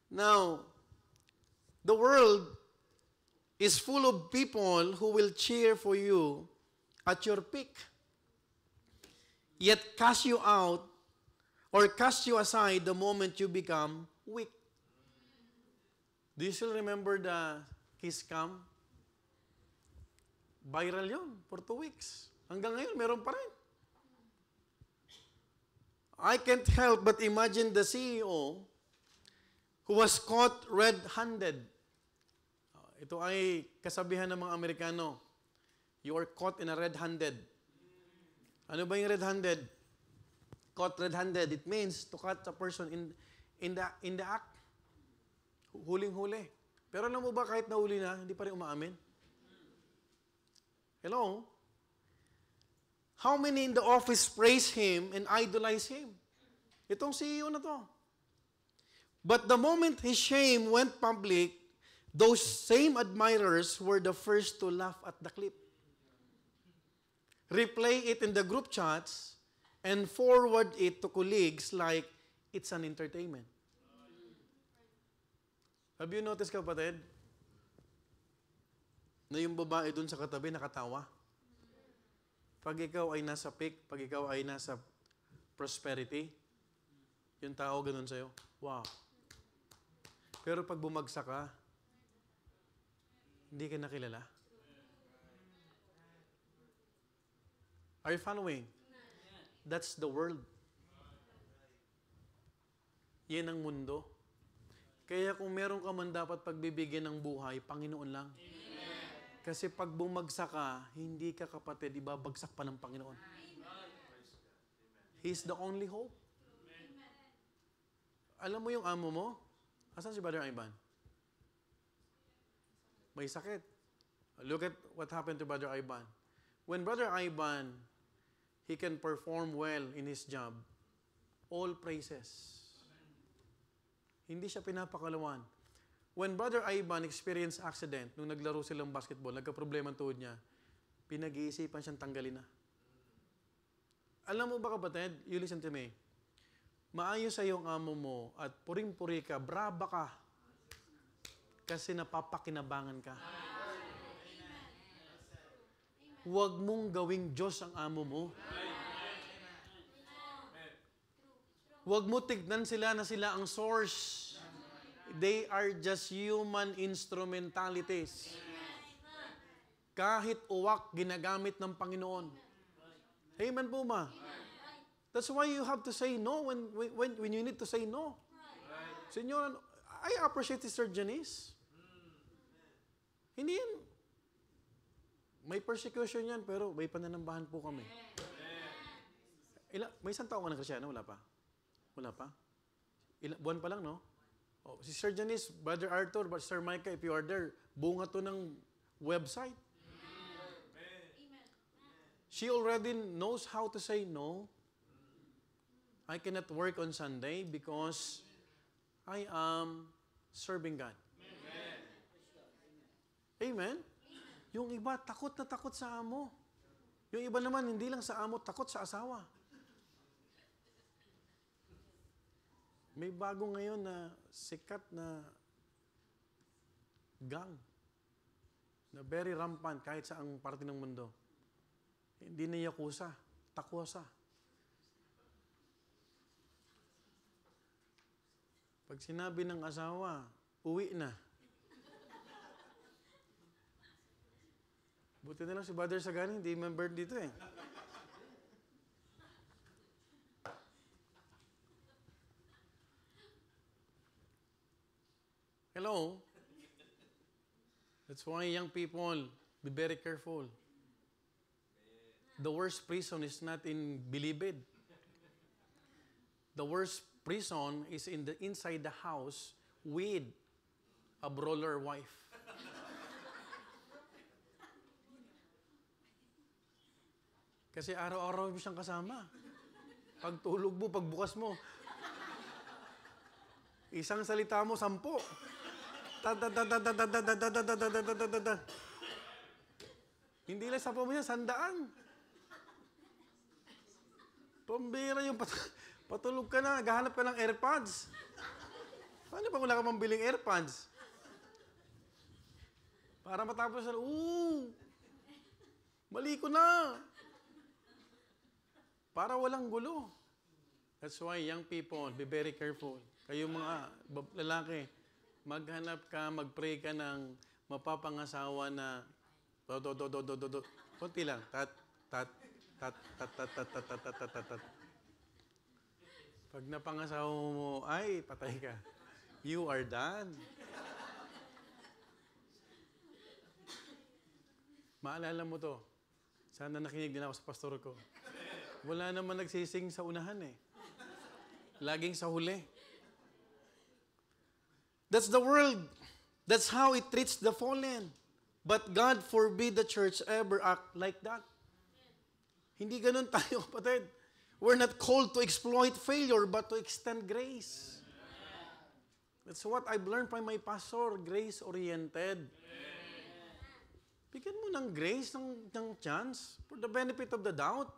Now, the world is full of people who will cheer for you at your peak, yet cast you out or cast you aside the moment you become weak. Do you still remember the kiss cam? Viral yun for 2 weeks. Hanggang ngayon, meron pa rin. I can't help but imagine the CEO who was caught red-handed. Ito ay kasabihan ng mga Amerikano. You are caught in a red-handed. Ano ba yung red-handed? Caught red-handed. It means to catch a person in the act. Huling-huli. Pero alam mo ba kahit nahuli na, hindi pa rin umaamin? Hello? How many in the office praise him and idolize him? Itong CEO na to. But the moment his shame went public, those same admirers were the first to laugh at the clip, replay it in the group chats, and forward it to colleagues like it's an entertainment. Have you noticed, kapatid, na yung babae dun sa katabi nakatawa? Pag ikaw ay nasa peak, pag ikaw ay nasa prosperity, yung tao ganun sa'yo, wow. Pero pag bumagsak ka, hindi ka nakilala. Are you following? That's the world. Yan ang mundo. Kaya kung meron ka man dapat pagbibigyan ng buhay, Panginoon lang. Kasi pag bumagsak ka, hindi ka, kapatid, ibabagsak pa ng Panginoon. He's the only hope. Alam mo yung amo mo? Asan si Brother Ivan? May sakit. Look at what happened to Brother Ivan. When Brother Ivan, he can perform well in his job, all praises. Hindi siya pinapakalawan. When Brother Ivan experienced accident, nung naglaro silang basketball, nagka-problema ang tuhod niya, pinag-iisipan siyang tanggalin na. Alam mo ba, kapatid, you listen to me, maayos sa iyong amo mo at puring-puri ka, braba ka, kasi napapakinabangan ka. Huwag mong gawing Diyos ang amo mo. Huwag mo tignan sila na sila ang source. They are just human instrumentalities. Kahit uwak, ginagamit ng Panginoon. Amen po ma? That's why you have to say no when you need to say no. Senyor, I appreciate Sister Janice. Hindi yan. May persecution yan, pero may pananambahan po kami. May isang taong ka ng Kristyano? Wala pa? Wala pa? Buwan pa lang, no? Oh, si Sir Janice, Brother Arthur, Sir Micah, if you are there, bunga to ng website. She already knows how to say no. I cannot work on Sunday because I am serving God. Amen? Yung iba, takot na takot sa amo. Yung iba naman, hindi lang sa amo, takot sa asawa. May bago ngayon na sikat na gang na very rampant kahit sa ang parte ng mundo. Hindi na yakuza, takwosa. Pag sinabi ng asawa, uwi na. Buti na lang si Brother Sagani, hindi member dito eh. Hello? That's why young people, be very careful. The worst prison is not in Bilibid. The worst prison is inside the house with a brawler wife. Kasi araw-araw mo siyang kasama. Pagtulog mo, pagbukas mo, isang salita mo, 10. Hindi lang 10 mo yan, 100. Pambira yung patulog ka na, naghahanap ka ng AirPods. Paano pa wala ka mambiling AirPods? Para matapos na, mali ko na. Para walang gulo. That's why young people, be very careful. Kayo mga lalaki, maghanap ka, mag-pray ka ng mapapangasawa na konti lang. Tat. Pag napangasawa mo, ay, patay ka. You are done. Maalala mo to. Sana nakinig din ako sa pastor ko. Wala naman nagsising sa unahan eh. Laging sa huli. That's the world. That's how it treats the fallen. But God forbid the church ever act like that. Hindi ganun tayo, kapatid. We're not called to exploit failure, but to extend grace. That's what I've learned from my pastor, grace-oriented. Bigyan mo ng grace, ng chance, for the benefit of the doubt.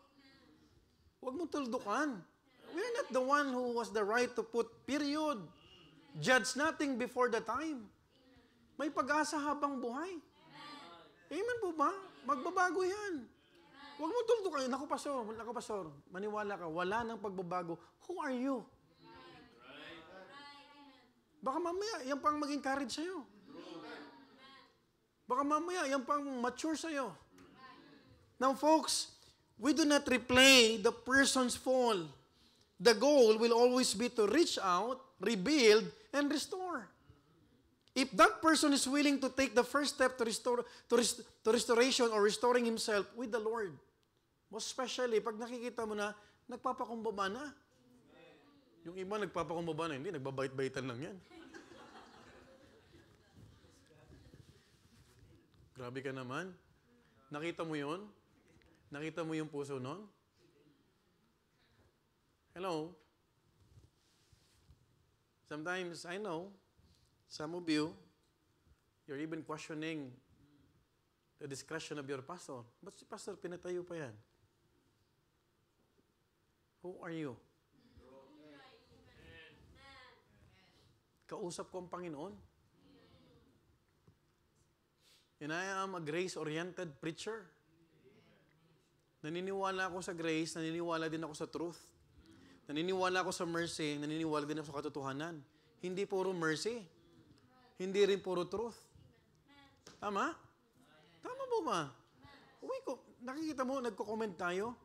Huwag mong tuldukan. We're not the one who was the right to put period. Judge nothing before the time. May pag-asa habang buhay. Amen po ba? Magbabago yan. Huwag mong tuldukan. Naku, pastor, maniwala ka, wala nang pagbabago. Who are you? Baka mamaya, yan pang maging courage sa'yo. Baka mamaya, yan pang mature sa'yo. Now, folks, we do not replay the person's fall. The goal will always be to reach out, rebuild, and restore. If that person is willing to take the first step to restoration or restoring himself with the Lord, most especially, pag nakikita mo na, nagpapakumbaba na. Yung iba nagpapakumbaba na, hindi, nagbabait-baitan lang yan. Grabe ka naman. Nakita mo yun? Nakita mo yung puso nun? Hello? Sometimes, I know, some of you, you're even questioning the discretion of your pastor. Ba't si pastor, pinatayo pa yan? Who are you? Kausap ko ang Panginoon. And I am a grace-oriented preacher. Naniniwala ako sa grace, naniniwala din ako sa truth. Naniniwala ako sa mercy, naniniwala din ako sa katotohanan. Hindi puro mercy. Hindi rin puro truth. Tama? Tama po ba? Nakikita mo, nagko-comment tayo.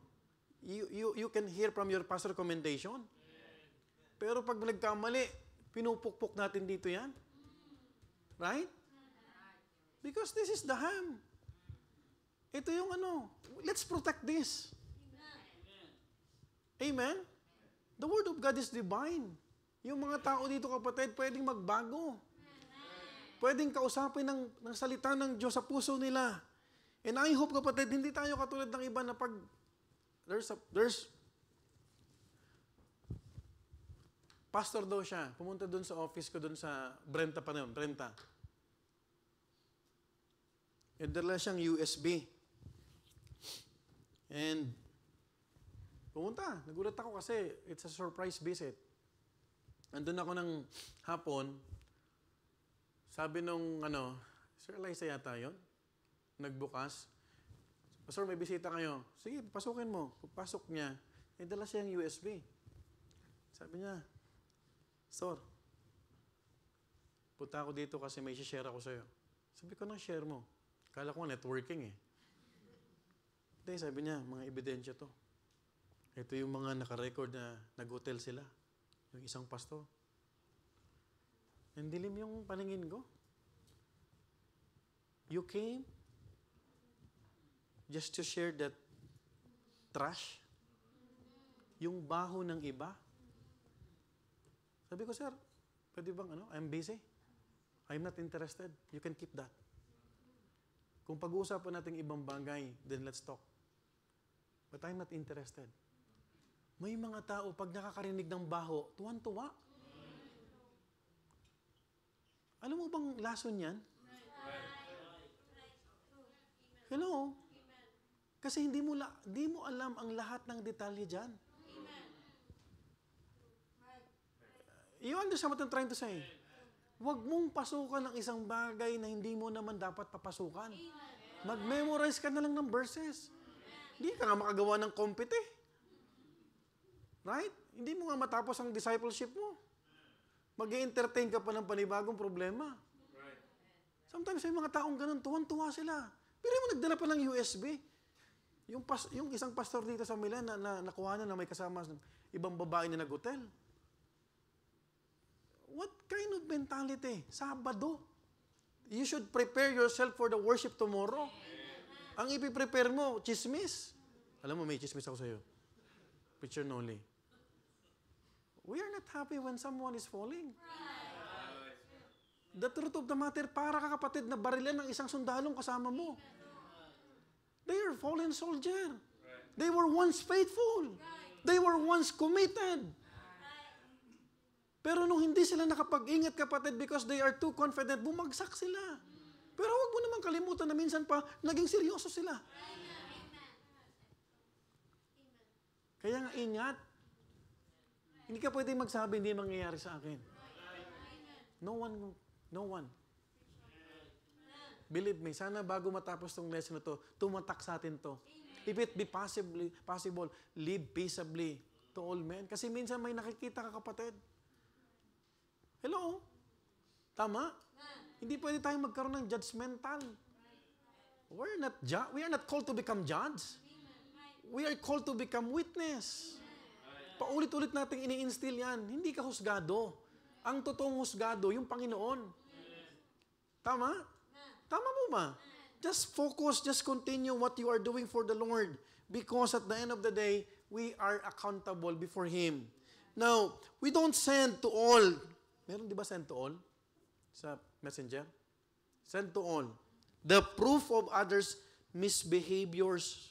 You can hear from your pastor commendation. Pero pag nagkamali, pinupukpok natin dito yan. Right? Because this is the ham. Ito yung let's protect this. Amen? The Word of God is divine. Yung mga tao dito, kapatid, pwedeng magbago. Pwedeng kausapin ng salita ng Diyos sa puso nila. And I hope, kapatid, hindi tayo katulad ng iba na pag there's pastor daw siya. Pumunta doon sa office ko doon sa Brenta pa naman, Brenta. And dala siyang USB. And pumunta. Nagulat ako kasi it's a surprise visit. Andun ako ng hapon. Sabi nung Sir Eliza yata yun? Nagbukas. Pastor, may bisita kayo. Sige, pasukin mo. Pagpasok niya, dala siyang USB. Sabi niya, Pastor, punta ako dito kasi may share ako sa'yo. Sabi ko, share mo. Kala ko networking eh. Hindi, sabi niya, mga ebidensya to. Ito yung mga nakarecord na nag-hotel sila. Yung isang pastor. Nandilim yung paningin ko. You came just to share that trash. Yung baho ng iba. Sabi ko, sir, pwede bang I'm busy. I'm not interested. You can keep that. Kung pag-uusapan natin ibang bagay, then let's talk. But I'm not interested. May mga tao, pag nakakarinig ng baho, tuwan-tuwa. Alam mo bang lason yan? Hello? Kasi hindi mo alam ang lahat ng detalye dyan. You understand what I'm trying to say? Huwag mong pasukan ng isang bagay na hindi mo naman dapat papasukan. Mag-memorize ka na lang ng verses. Hindi ka nga makagawa ng compete. Right? Hindi mo nga matapos ang discipleship mo. Mag-entertain ka pa ng panibagong problema. Sometimes may mga taong ganun, tuwan-tuwa sila. Pero mo nagdala pa ng USB. Yung isang pastor dito sa Milan na nakuha na may kasama ng ibang babae na nag-hotel. What kind of mentality? Sabado. You should prepare yourself for the worship tomorrow. Ang ipiprepare mo, chismis. Alam mo, may chismis ako sa'yo. Picture only. We are not happy when someone is falling. The truth of the matter, para ka kapatid na barilan ng isang sundalong kasama mo. They are fallen soldier. They were once faithful. They were once committed. Pero nung hindi sila nakapag-ingat kapatid because they are too confident, bumagsak sila. Pero huwag mo naman kalimutan na minsan pa, naging seryoso sila. Kaya nga ingat. Hindi ka pwede magsabi, hindi mangyayari sa akin. No one. Believe me, sana bago matapos tong lesson na to, tumatak sa atin to. If it be possible, live peaceably to all men. Kasi minsan may nakikita ka kapatid. Hello? Tama? Hindi pwede tayong magkaroon ng judgmental. We are not called to become judge. We are called to become witness. Paulit-ulit nating ini-instill yan. Hindi ka husgado. Ang totoong husgado, yung Panginoon. Tama? Tama mo ba? Just focus, just continue what you are doing for the Lord. Because at the end of the day, we are accountable before Him. Now, we don't send to all. Meron di ba send to all? Sa messenger? Send to all. The proof of others' misbehaviors.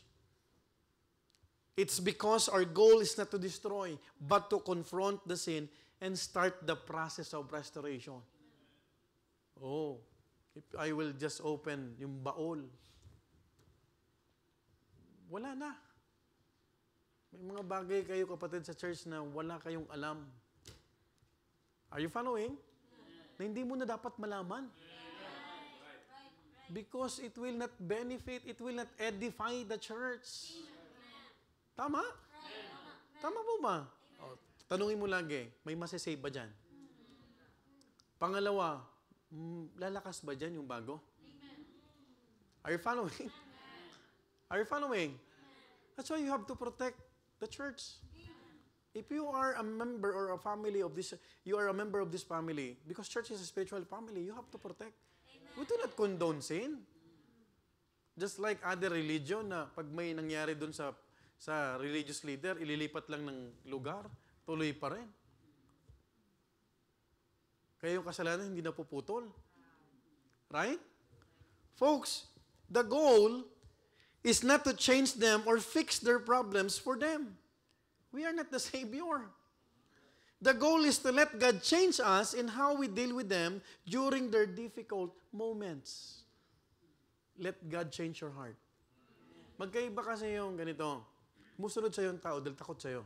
It's because our goal is not to destroy, but to confront the sin and start the process of restoration. Oh, if I will just open yung baol, wala na. May mga bagay kayo kapatid sa church na wala kayong alam. Are you following? Na hindi mo na dapat malaman. Because it will not benefit, it will not edify the church. Tama? Tama po ba? O, tanungin mo lagi, may masasave ba dyan? Pangalawa, lalakas ba dyan yung bago? Are you following? Are you following? That's why you have to protect the church. If you are a member or a family of this, you are a member of this family, because church is a spiritual family, you have to protect. We do not condone sin. Just like other religion na pag may nangyari dun sa religious leader, ililipat lang ng lugar, tuloy pa rin. Kaya yung kasalanan hindi na puputol. Right? Folks, the goal is not to change them or fix their problems for them. We are not the Savior. The goal is to let God change us in how we deal with them during their difficult moments. Let God change your heart. Magkaiba kasi yung ganito. Musunod sa'yo ang tao dahil takot sa'yo.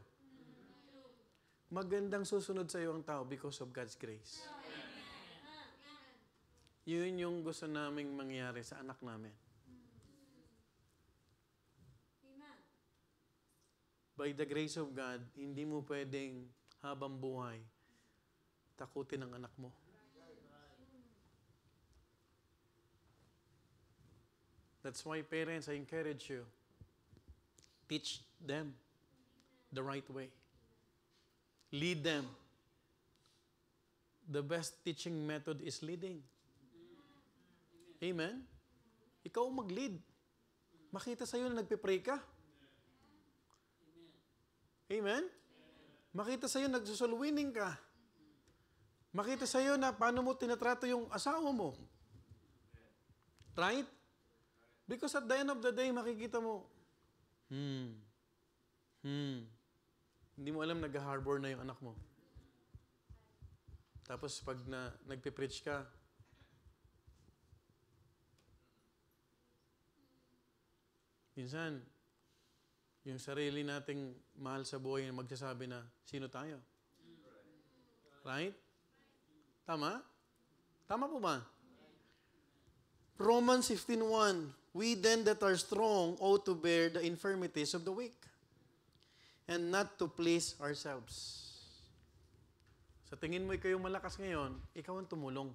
Magandang susunod sa'yo ang tao because of God's grace. Yun yung gusto naming mangyari sa anak namin. By the grace of God, hindi mo pwedeng habang buhay takutin ang anak mo. That's why parents, I encourage you, teach them the right way. Lead them. The best teaching method is leading. Amen? Ikaw mag-lead. Makita sa'yo na nagpe-pray ka. Amen? Makita sa'yo nagsusulwining ka. Makita sa'yo na paano mo tinatrato yung asawa mo. Right? Because at the end of the day, makikita mo, hindi mo alam nag-harbor na yung anak mo. Tapos pag nagpe-preach ka, minsan, yung sarili nating mahal sa buhay na magsasabi na, sino tayo? Right? Tama? Tama po ba? Romans 15:1, we then that are strong ought to bear the infirmities of the weak and not to please ourselves. Sa tingin mo ikaw yung malakas ngayon, ikaw ang tumulong.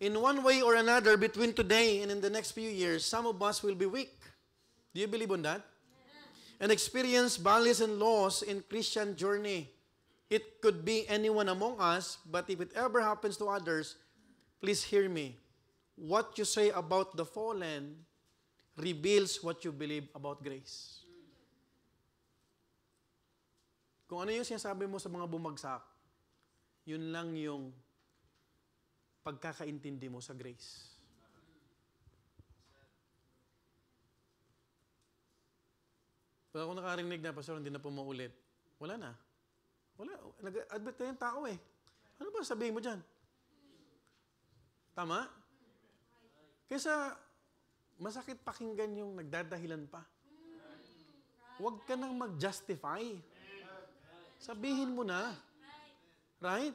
In one way or another, between today and in the next few years, some of us will be weak. Do you believe on that? And experience valleys and loss in Christian journey. It could be anyone among us, but if it ever happens to others, please hear me. What you say about the fallen reveals what you believe about grace. Kung ano yung sinasabi mo sa mga bumagsak, yun lang yung pagkakaintindi mo sa grace. Pag ako nakarinig na, Pastor, hindi na po maulit. Wala na. Wala. Nag-admit na yung tao eh. Ano ba sabihin mo dyan? Tama? Kaysa masakit pakinggan yung nagdadahilan pa. Huwag ka nang mag-justify. Sabihin mo na. Right?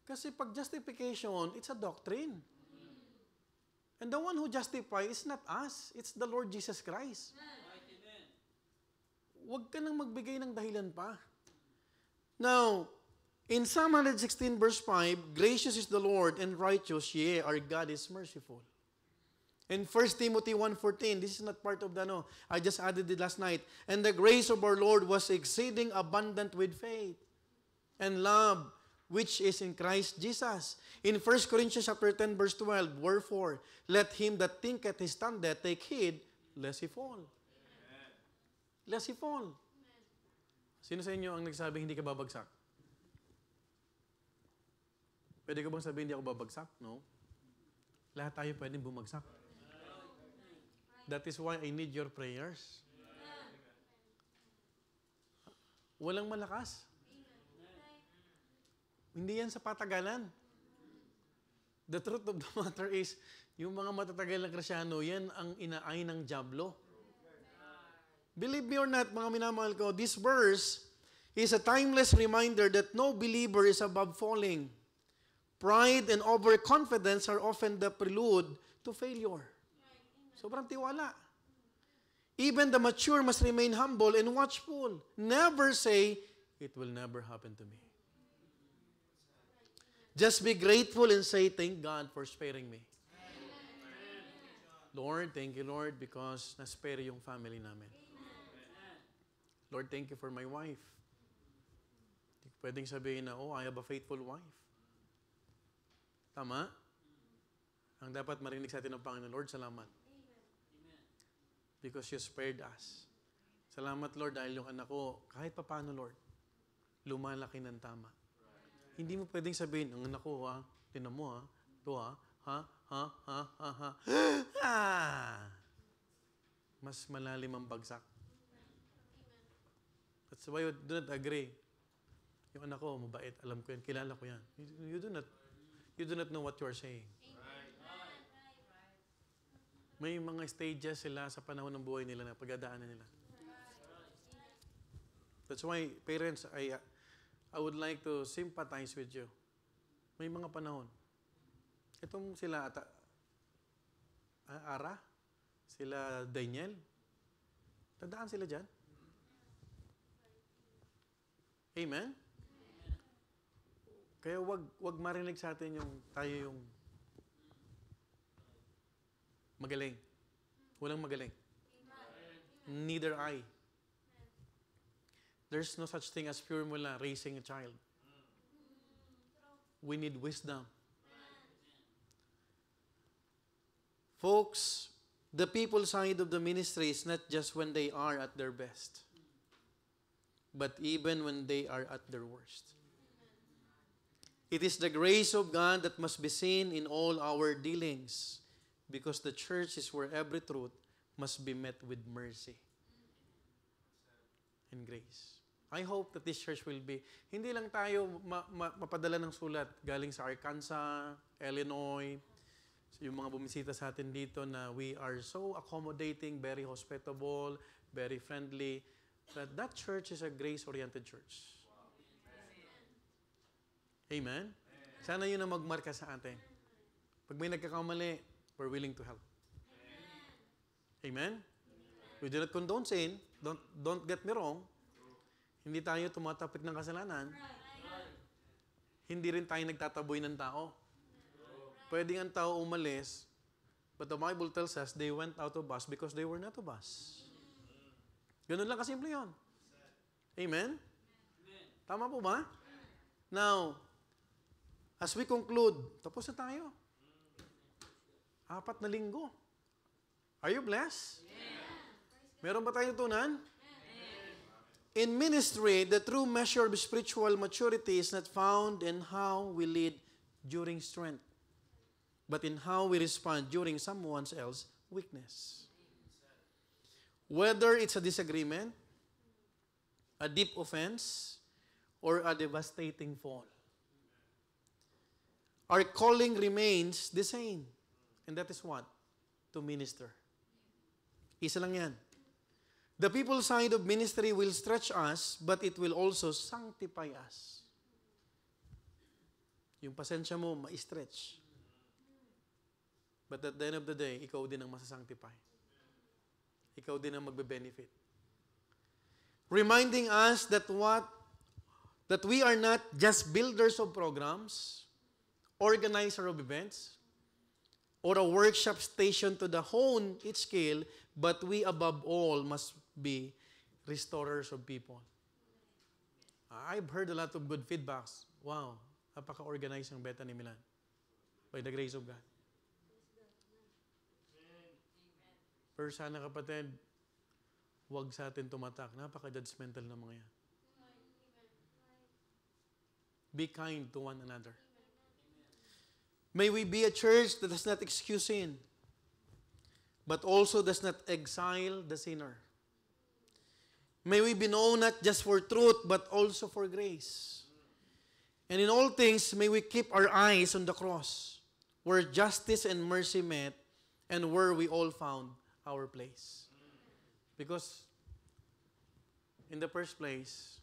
Kasi pag justification, it's a doctrine. And the one who justifies is not us. It's the Lord Jesus Christ. Huwag ka nang magbigay ng dahilan pa. Now, in Psalm 116 verse 5, gracious is the Lord and righteous, yea, our God is merciful. In 1 Timothy 1:14, this is not part of the I just added it last night. And the grace of our Lord was exceeding abundant with faith and love, which is in Christ Jesus. In 1 Corinthians chapter 10 verse 12, wherefore, let him that thinketh he standeth take heed, lest he fall. Amen. Lest he fall. Sino sa inyo ang nagsabing hindi ka babagsak? Pwede ka bang sabihin hindi ako babagsak? No. Lahat tayo pwedeng bumagsak. That is why I need your prayers. Walang malakas. Hindi yan sa patagalan. The truth of the matter is, yung mga matatagal na Krisyano, yan ang inaay ng dyablo. Believe me or not, mga minamahal ko, this verse is a timeless reminder that no believer is above falling. Pride and overconfidence are often the prelude to failure. Sobrang tiwala. Even the mature must remain humble and watchful. Never say, it will never happen to me. Just be grateful and say, thank God for sparing me. Lord, thank you, Lord, because na-spare yung family namin. Lord, thank you for my wife. Pwedeng sabihin na, I have a faithful wife. Tama? Ang dapat marinig sa atin ng Panginoon, Lord, salamat. Because you spared us. Salamat, Lord, dahil yung anak ko, kahit pa paano, Lord, lumalaki ng tama. Hindi mo pwedeng sabihin, ang anak ko, tinan mo, ito, mas malalim ang bagsak. That's why you do not agree. Yung anak ko, mabait. Alam ko yan. Kilala ko yan. You do not know what you are saying. May mga stages sila sa panahon ng buhay nila na pagdadaanan nila. That's why, parents, I would like to sympathize with you. May mga panahon. Itong sila, Ara, sila Daniel, tandaan sila dyan. Amen? Kaya wag marinig sa atin yung tayo yung magaling. Walang magaling. Neither I. There's no such thing as formula raising a child. We need wisdom. Folks, the people side of the ministry is not just when they are at their best, but even when they are at their worst. It is the grace of God that must be seen in all our dealings, because the church is where every truth must be met with mercy and grace. I hope that this church will be, hindi lang tayo mapadala ng sulat galing sa Arkansas, Illinois, yung mga bumisita sa atin dito na we are so accommodating, very hospitable, very friendly, that church is a grace-oriented church. Amen? Sana yun ang magmarka sa atin. Pag may nagkakamali, we're willing to help. Amen? We do not condone sin. Don't get me wrong. Hindi tayo tumatapik ng kasalanan. Hindi rin tayo nagtataboy ng tao. Pwedeng ang tao umalis, but the Bible tells us they went out of us because they were not of us. Ganun lang kasimple yun. Amen? Tama po ba? Now, as we conclude, tapos na tayo. 4 na linggo. Are you blessed? Meron ba tayong tunan? In ministry, the true measure of spiritual maturity is not found in how we lead during strength, but in how we respond during someone else's weakness. Whether it's a disagreement, a deep offense, or a devastating fall. Our calling remains the same. And that is what? To minister. Isa lang yan. The people's side of ministry will stretch us, but it will also sanctify us. Yung pasensya mo, ma-stretch. But at the end of the day, ikaw din ang masasanctify. Ikaw din ang magbe-benefit. Reminding us that we are not just builders of programs, organizer of events, or a workshop station to the hone its scale, but we above all must be restorers of people. I've heard a lot of good feedbacks. Wow, napaka-organized ng Bethany Milan. By the grace of God. Pero sana kapatid, huwag sa atin tumatak. Napaka-judgmental na mga yan. Be kind to one another. May we be a church that does not excuse sin, but also does not exile the sinner. May we be known not just for truth, but also for grace. And in all things, may we keep our eyes on the cross, where justice and mercy met, and where we all found our place. Because, in the first place,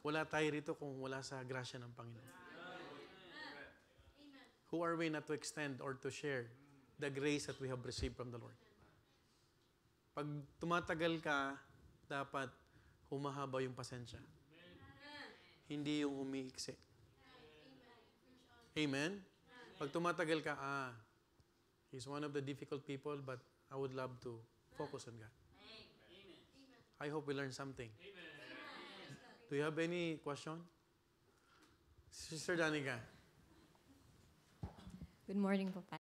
wala tayo rito kung wala sa grasya ng Panginoon. Who are we not to extend or to share the grace that we have received from the Lord? Pag tumatagal ka, dapat humahaba yung pasensya. Hindi yung umiiksi. Amen? Pag tumatagal ka, he's one of the difficult people, but I would love to focus on God. I hope we learn something. Do you have any question? Sister Danica. Good morning po,